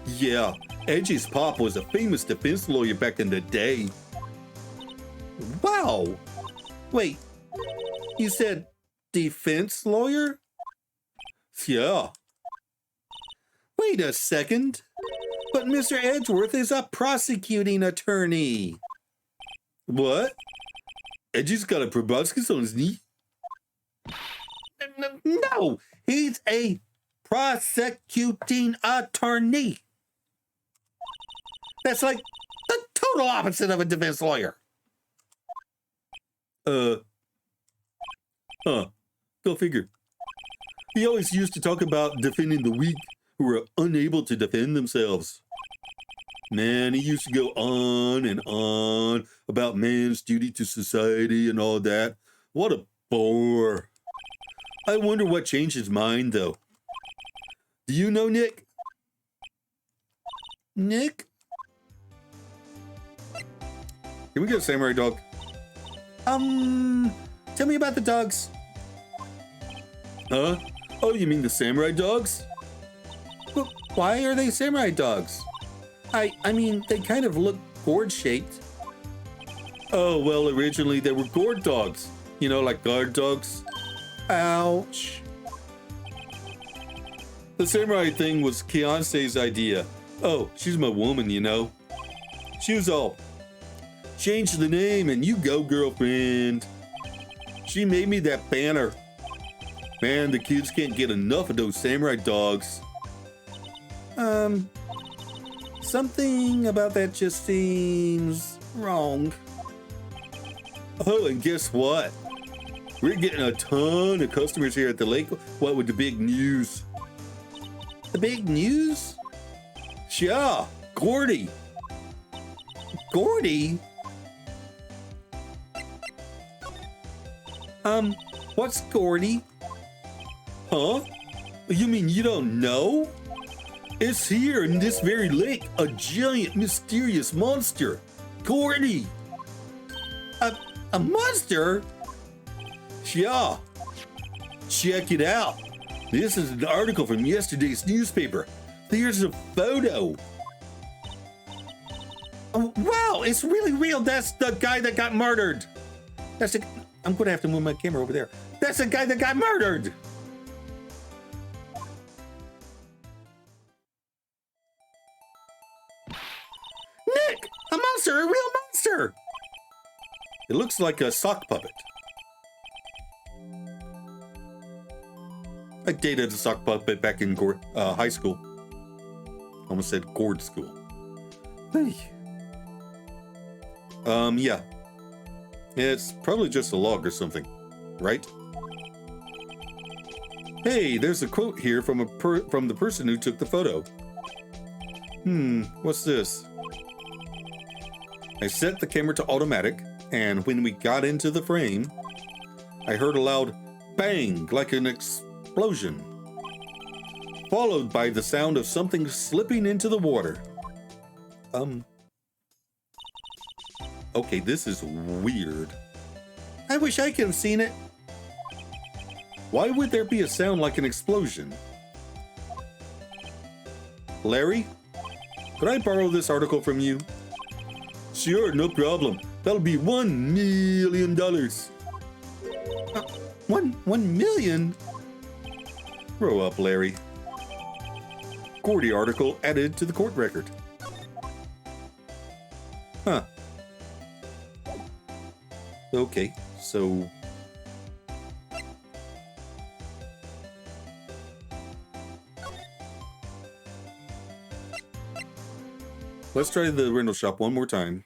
[SPEAKER 2] Yeah, Edgy's pop was a famous defense lawyer back in the day. Wow. Wait, you said defense lawyer? Yeah. Wait a second. But Mr. Edgeworth is a prosecuting attorney. What? Edgy's got a proboscis on his knee? No, he's a prosecuting attorney. That's like the total opposite of a defense lawyer. Go figure. He always used to talk about defending the weak who were unable to defend themselves. Man, he used to go on and on about man's duty to society and all that. What a bore. I wonder what changed his mind, though. Do you know Nick? Nick? Can we get a samurai dog? Tell me about the dogs. Huh? Oh, you mean the samurai dogs? But why are they samurai dogs? I mean, they kind of look gourd-shaped. Oh, well, originally they were gourd dogs. You know, like guard dogs. Ouch. The samurai thing was Keonse's idea. Oh, she's my woman, you know. She was all, change the name and you go, girlfriend. She made me that banner. Man, the kids can't get enough of those samurai dogs. Something about that just seems wrong. Oh, and guess what? We're getting a ton of customers here at the lake. What with the big news? The big news? Yeah, Gordy. Gordy? What's Gordy? Huh? You mean you don't know? It's here in this very lake, a giant mysterious monster. Gordy! A monster? Yeah. Check it out. This is an article from yesterday's newspaper. There's a photo. Oh, wow, it's really real. That's the guy that got murdered. I'm gonna have to move my camera over there. That's the guy that got murdered. Nick, a monster, a real monster. It looks like a sock puppet. I dated a sock puppet back in high school. Almost said gourd school. Hey. Yeah. It's probably just a log or something, right? Hey, there's a quote here from the person who took the photo. What's this? I set the camera to automatic, and when we got into the frame, I heard a loud bang like an explosion, followed by the sound of something slipping into the water. Okay, this is weird. I wish I could have seen it. Why would there be a sound like an explosion? Larry, could I borrow this article from you? Sure, no problem. That'll be $1 million. $1 million? Grow up, Larry. Gordy article added to the court record. Huh. Okay, so... let's try the rental shop one more time.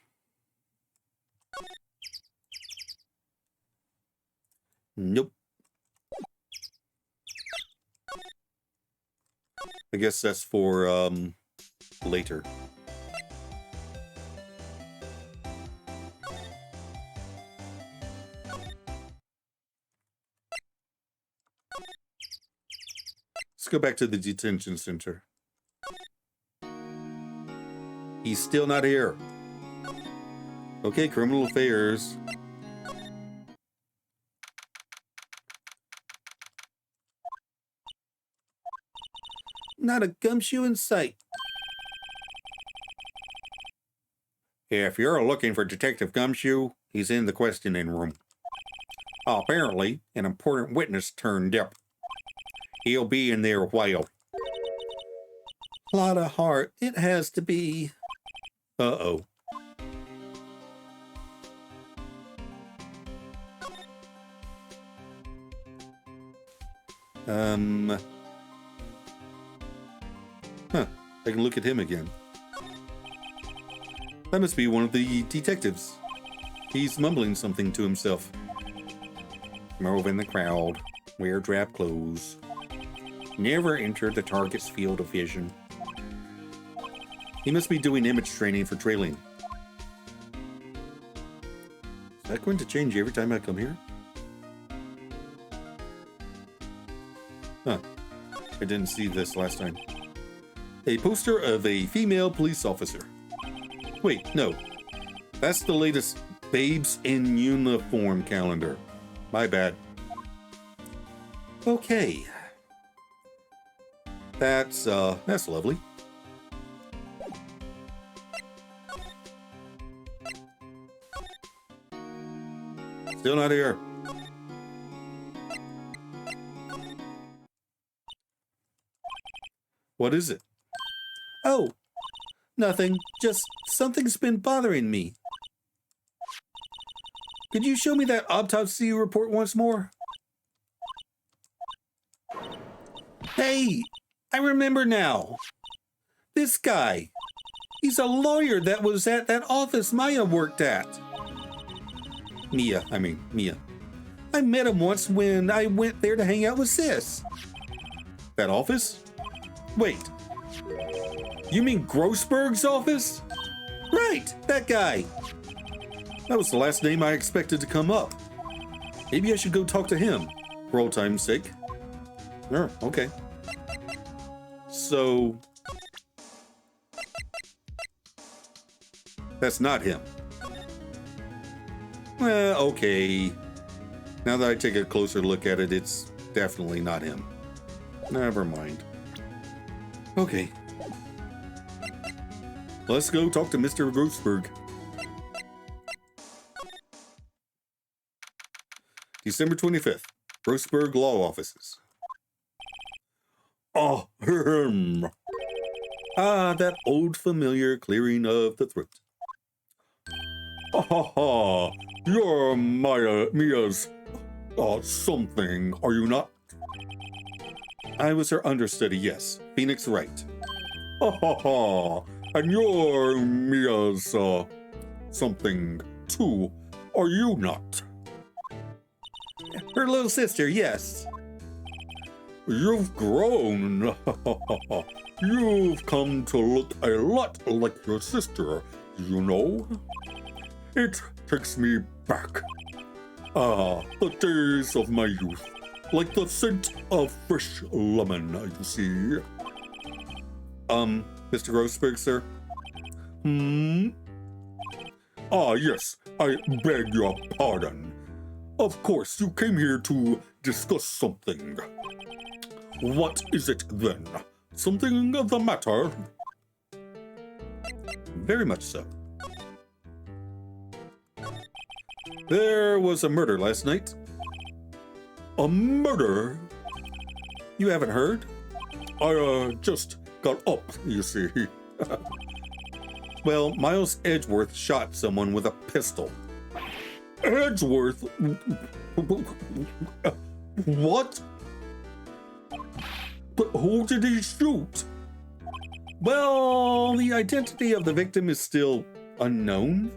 [SPEAKER 2] I guess that's for later. Let's go back to the detention center. He's still not here. Okay, criminal affairs. Not a gumshoe in sight. If you're looking for Detective Gumshoe, he's in the questioning room. Apparently, an important witness turned up. He'll be in there a while. Lot of heart. It has to be. Uh-oh. I can look at him again. That must be one of the detectives. He's mumbling something to himself. Move in the crowd. Wear drab clothes. Never enter the target's field of vision. He must be doing image training for trailing. Is that going to change every time I come here? Huh. I didn't see this last time. A poster of a female police officer. Wait, no. That's the latest Babes in Uniform calendar. My bad. Okay. That's lovely. Still not here. What is it? Oh, nothing. Just something's been bothering me. Could you show me that autopsy report once more? Hey, I remember now. This guy. He's a lawyer that was at that office Maya worked at. Mia. I met him once when I went there to hang out with Sis. That office? Wait. You mean Grossberg's office? Right, that guy. That was the last name I expected to come up. Maybe I should go talk to him, for old time's sake. Okay. So... that's not him. Okay. Now that I take a closer look at it, it's definitely not him. Never mind. Okay. Let's go talk to Mr. Grossberg. December 25th, Grossberg Law Offices. Ah, that old familiar clearing of the throat. You're Mia's something, are you not? I was her understudy, yes. Phoenix Wright. And you're Mia's something too, are you not? Her little sister, yes. You've grown. You've come to look a lot like your sister, you know? It takes me back. The days of my youth. Like the scent of fresh lemon, you see. Mr. Grossberg, sir? Yes, I beg your pardon. Of course, you came here to discuss something. What is it then? Something the matter? Very much so. There was a murder last night. A murder? You haven't heard? I just got up, you see. Well, Miles Edgeworth shot someone with a pistol. Edgeworth? What? But who did he shoot? Well, the identity of the victim is still unknown.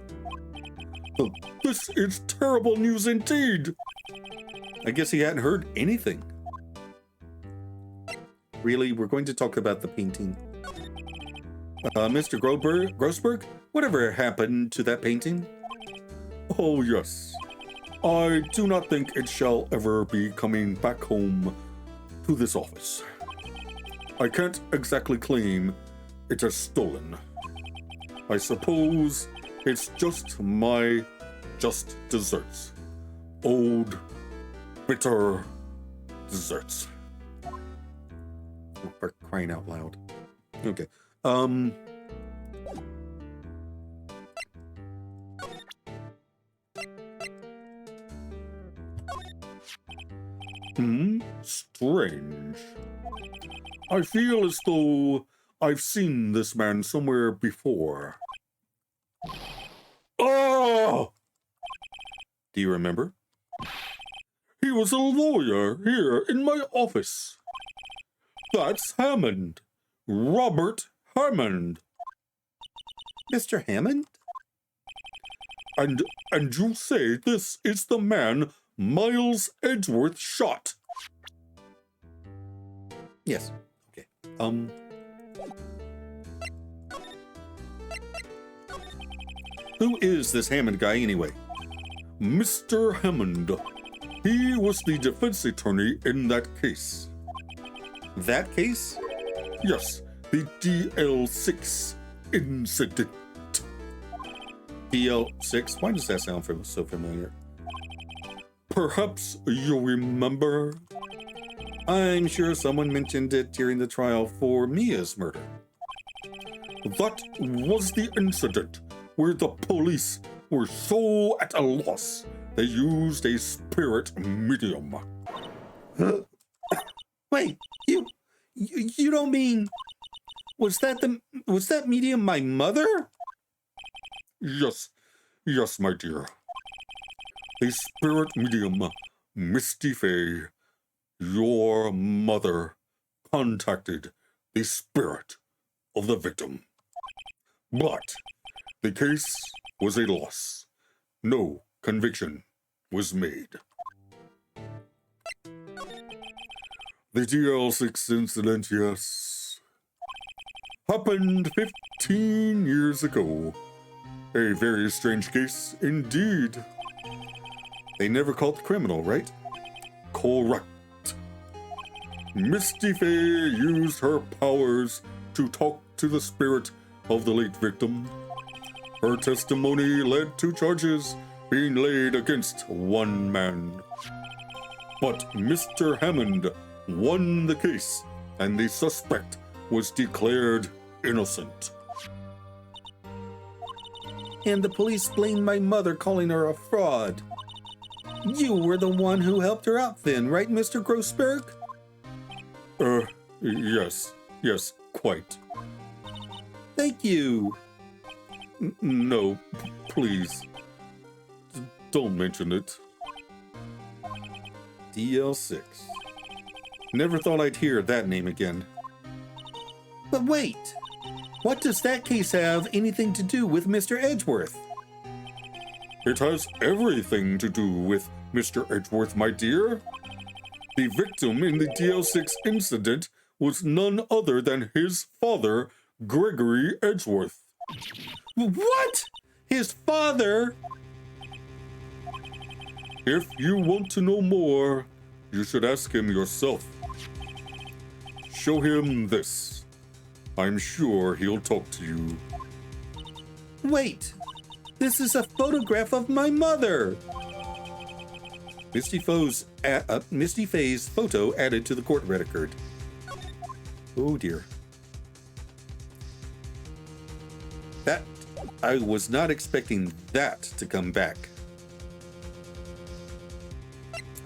[SPEAKER 2] This is terrible news indeed. I guess he hadn't heard anything. Really? We're going to talk about the painting. Mr. Grossberg, whatever happened to that painting?
[SPEAKER 1] Oh, yes. I do not think it shall ever be coming back home to this office. I can't exactly claim it is stolen. I suppose it's just my just desserts. Old, bitter desserts.
[SPEAKER 2] For crying out loud. Okay.
[SPEAKER 1] Strange. I feel as though I've seen this man somewhere before. Oh!
[SPEAKER 2] Do you remember?
[SPEAKER 1] He was a lawyer here in my office. That's Hammond. Robert Hammond.
[SPEAKER 2] Mr. Hammond?
[SPEAKER 1] And you say this is the man Miles Edgeworth shot?
[SPEAKER 2] Yes. Okay. Who is this Hammond guy anyway?
[SPEAKER 1] Mr. Hammond. He was the defense attorney in that case.
[SPEAKER 2] That case?
[SPEAKER 1] Yes, the DL6 incident.
[SPEAKER 2] DL6? Why does that sound so familiar?
[SPEAKER 1] Perhaps you remember?
[SPEAKER 2] I'm sure someone mentioned it during the trial for Mia's murder.
[SPEAKER 1] That was the incident where the police were so at a loss they used a spirit medium.
[SPEAKER 2] Wait, you don't mean was that medium my mother?
[SPEAKER 1] Yes, my dear. The spirit medium, Misty Fay, your mother, contacted the spirit of the victim. But the case was a loss. No conviction was made. The DL6 incident, yes, happened 15 years ago. A very strange case indeed.
[SPEAKER 2] They never caught the criminal, right?
[SPEAKER 1] Correct. Misty Fay used her powers to talk to the spirit of the late victim. Her testimony led to charges being laid against one man. But Mr. Hammond won the case, and the suspect was declared innocent.
[SPEAKER 2] And the police blamed my mother, calling her a fraud. You were the one who helped her out then, right, Mr. Grossberg?
[SPEAKER 1] Yes, quite.
[SPEAKER 2] Thank you.
[SPEAKER 1] No, please. Don't mention it.
[SPEAKER 2] DL6. Never thought I'd hear that name again. But wait, what does that case have anything to do with Mr. Edgeworth?
[SPEAKER 1] It has everything to do with Mr. Edgeworth, my dear. The victim in the DL6 incident was none other than his father, Gregory Edgeworth.
[SPEAKER 2] What? His father?
[SPEAKER 1] If you want to know more, you should ask him yourself. Show him this. I'm sure he'll talk to you.
[SPEAKER 2] Wait, this is a photograph of my mother. Misty Fay's photo added to the court record. Oh dear. I was not expecting that to come back.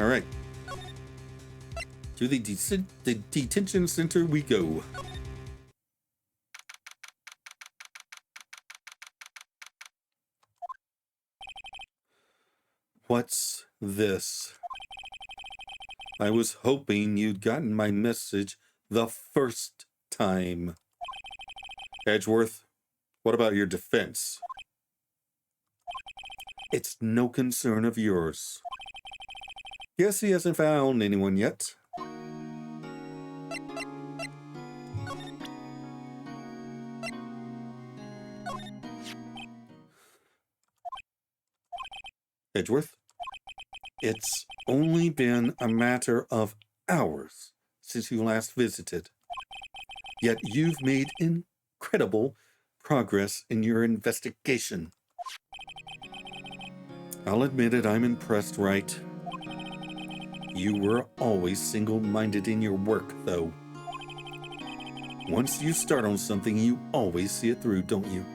[SPEAKER 2] All right. To the detention center we go. What's this? I was hoping you'd gotten my message the first time. Edgeworth, what about your defense? It's no concern of yours. Guess he hasn't found anyone yet. Edgeworth, it's only been a matter of hours since you last visited. Yet you've made incredible progress in your investigation. I'll admit it, I'm impressed, Wright. You were always single-minded in your work, though. Once you start on something, you always see it through, don't you?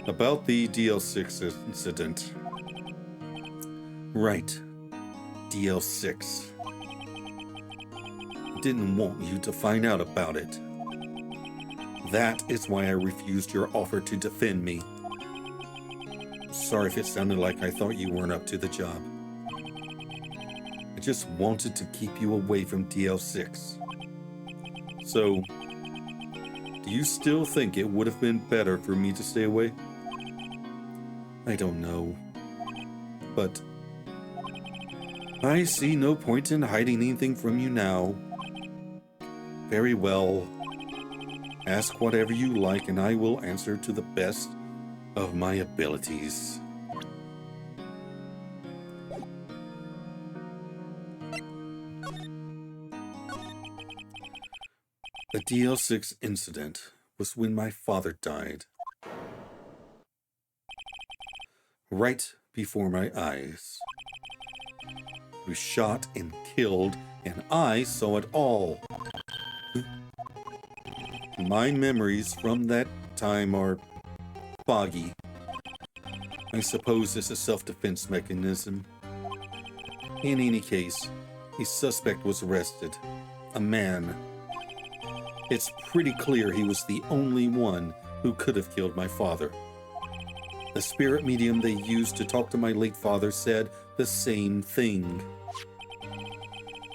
[SPEAKER 2] About the DL6 incident. Right. DL6. I didn't want you to find out about it. That is why I refused your offer to defend me. Sorry if it sounded like I thought you weren't up to the job. I just wanted to keep you away from DL6. So, do you still think it would have been better for me to stay away? I don't know. But I see no point in hiding anything from you now. Very well. Ask whatever you like and I will answer to the best of my abilities. The DL6 incident was when my father died. Right before my eyes. He was shot and killed, and I saw it all. My memories from that time are foggy. I suppose it's a self-defense mechanism. In any case, a suspect was arrested. A man. It's pretty clear he was the only one who could have killed my father. The spirit medium they used to talk to my late father said the same thing.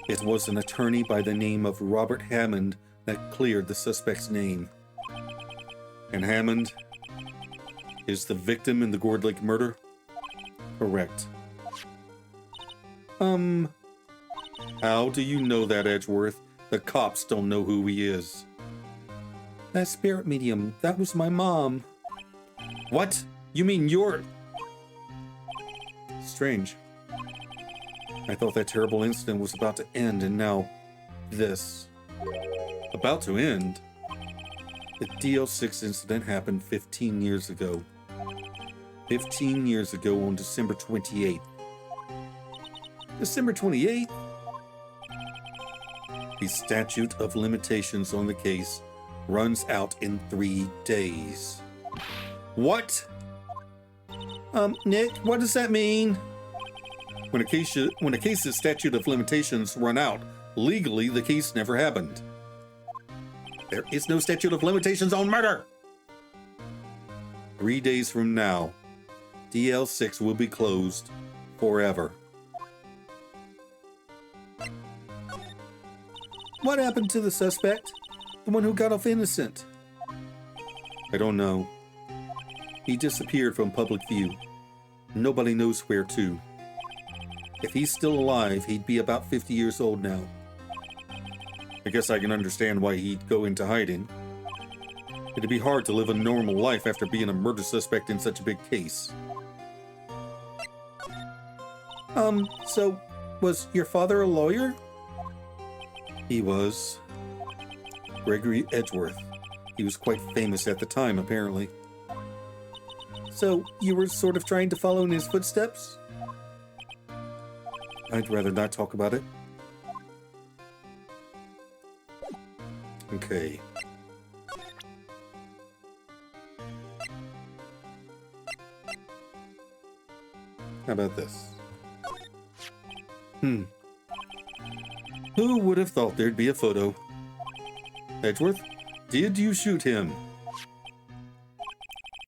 [SPEAKER 2] It was an attorney by the name of Robert Hammond that cleared the suspect's name. And Hammond is the victim in the Gourd Lake murder? Correct. How do you know that, Edgeworth? The cops don't know who he is. That spirit medium, that was my mom. What? You mean you're... Strange. I thought that terrible incident was about to end, and now this. About to end? The DL6 incident happened 15 years ago. 15 years ago on December 28th. December 28th? The statute of limitations on the case runs out in 3 days. What? Nick, what does that mean? When a case's statute of limitations run out, legally the case never happened. There is no statute of limitations on murder! 3 days from now, DL6 will be closed forever. What happened to the suspect? The one who got off innocent? I don't know. He disappeared from public view. Nobody knows where to. If he's still alive, he'd be about 50 years old now. I guess I can understand why he'd go into hiding. It'd be hard to live a normal life after being a murder suspect in such a big case. So, was your father a lawyer? He was. Gregory Edgeworth. He was quite famous at the time, apparently. So, you were sort of trying to follow in his footsteps? I'd rather not talk about it. Okay. How about this? Who would have thought there'd be a photo? Edgeworth, did you shoot him?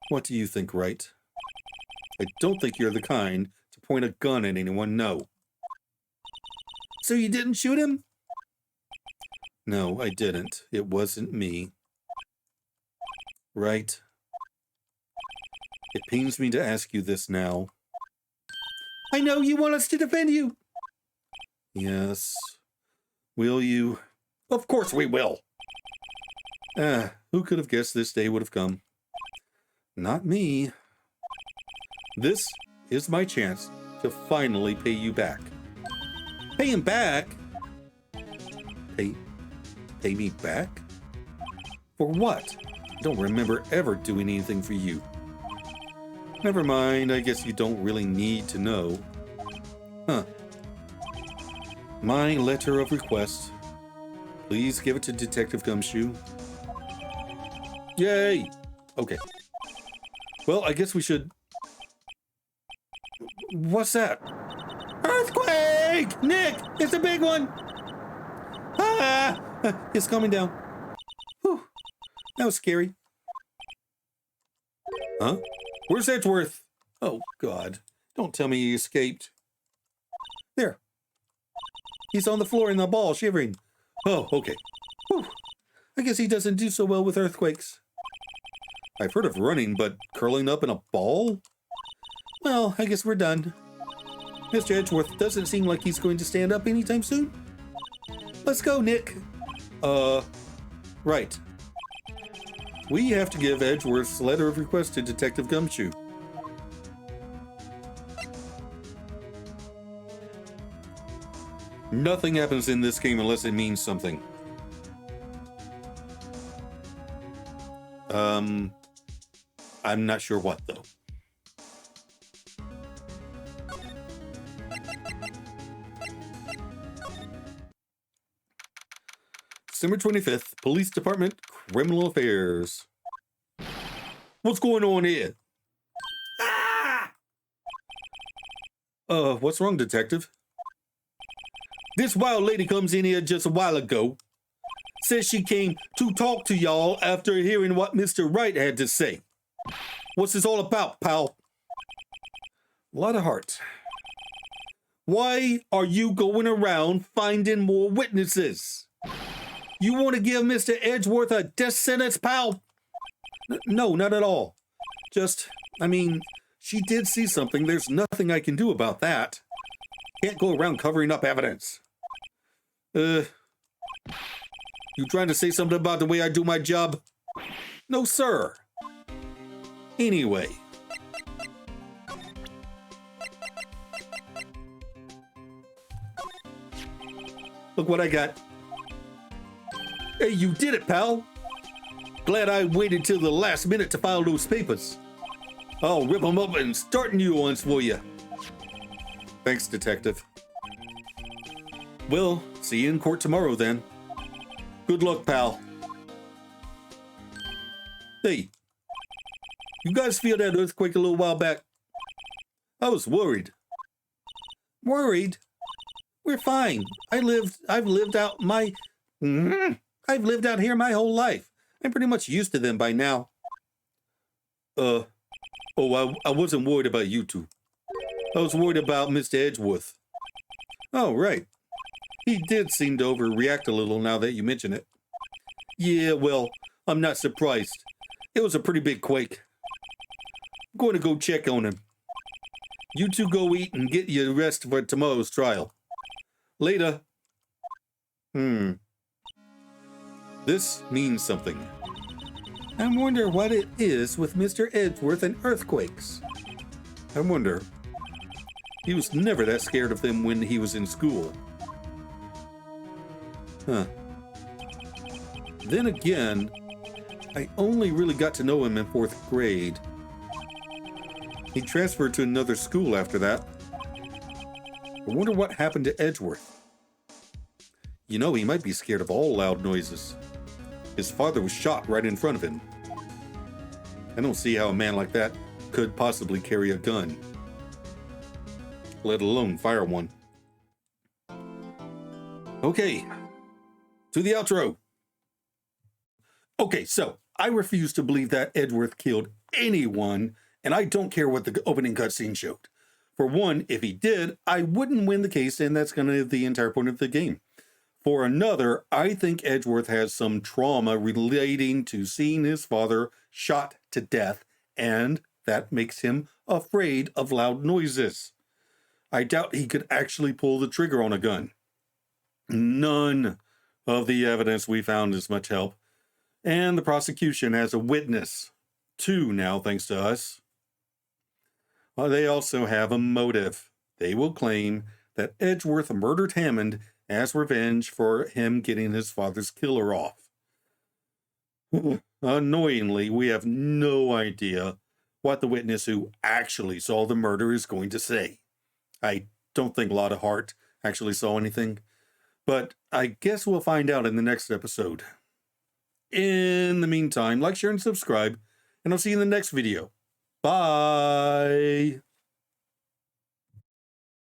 [SPEAKER 2] What do you think, Wright? I don't think you're the kind to point a gun at anyone, no. So you didn't shoot him? No, I didn't. It wasn't me. Right. It pains me to ask you this now. I know you want us to defend you. Yes. Will you? Of course we will. Who could have guessed this day would have come? Not me. This is my chance to finally pay you back. Pay him back? Pay me back? For what? I don't remember ever doing anything for you. Never mind, I guess you don't really need to know. Huh. My letter of request. Please give it to Detective Gumshoe. Yay! Okay. Well, I guess we should... What's that? Earthquake! Nick! It's a big one! Ah! It's coming down. Whew. That was scary. Huh? Where's Edgeworth? Oh, God. Don't tell me he escaped. There. He's on the floor in the ball, shivering. Oh, okay. Whew. I guess he doesn't do so well with earthquakes. I've heard of running, but curling up in a ball? Well, I guess we're done. Mr. Edgeworth doesn't seem like he's going to stand up anytime soon. Let's go, Nick. Right. We have to give Edgeworth's letter of request to Detective Gumshoe. Nothing happens in this game unless it means something. I'm not sure what, though. December 25th, Police Department, Criminal Affairs. What's going on here? Ah! What's wrong, Detective? This wild lady comes in here just a while ago. Says she came to talk to y'all after hearing what Mr. Wright had to say. What's this all about, pal? A lot of heart. Why are you going around finding more witnesses? You want to give Mr. Edgeworth a death sentence, pal? No, not at all. Just, she did see something. There's nothing I can do about that. Can't go around covering up evidence. You trying to say something about the way I do my job? No, sir. Anyway. Look what I got. Hey, you did it, pal. Glad I waited till the last minute to file those papers. I'll rip them up and start new ones for you. Thanks, Detective. Well, see you in court tomorrow, then. Good luck, pal. Hey, you guys feel that earthquake a little while back? I was worried. Worried? We're fine. I've lived out here my whole life. I'm pretty much used to them by now. I wasn't worried about you two. I was worried about Mr. Edgeworth. Oh, right. He did seem to overreact a little now that you mention it. Yeah, well, I'm not surprised. It was a pretty big quake. I'm going to go check on him. You two go eat and get your rest for tomorrow's trial. Later. This means something. I wonder what it is with Mr. Edgeworth and earthquakes. I wonder. He was never that scared of them when he was in school. Huh. Then again, I only really got to know him in 4th grade. He transferred to another school after that. I wonder what happened to Edgeworth. You know, he might be scared of all loud noises. His father was shot right in front of him. I don't see how a man like that could possibly carry a gun, let alone fire one. Okay, to the outro. Okay, so I refuse to believe that Edgeworth killed anyone, and I don't care what the opening cutscene showed. For one, if he did, I wouldn't win the case, and that's kind of the entire point of the game. For another, I think Edgeworth has some trauma relating to seeing his father shot to death, and that makes him afraid of loud noises. I doubt he could actually pull the trigger on a gun. None of the evidence we found is much help, and the prosecution has a witness. 2 now, thanks to us. They also have a motive. They will claim that Edgeworth murdered Hammond as revenge for him getting his father's killer off. Annoyingly, we have no idea what the witness who actually saw the murder is going to say. I don't think Lotta Hart actually saw anything, but I guess we'll find out in the next episode. In the meantime, like, share, and subscribe, and I'll see you in the next video. Bye!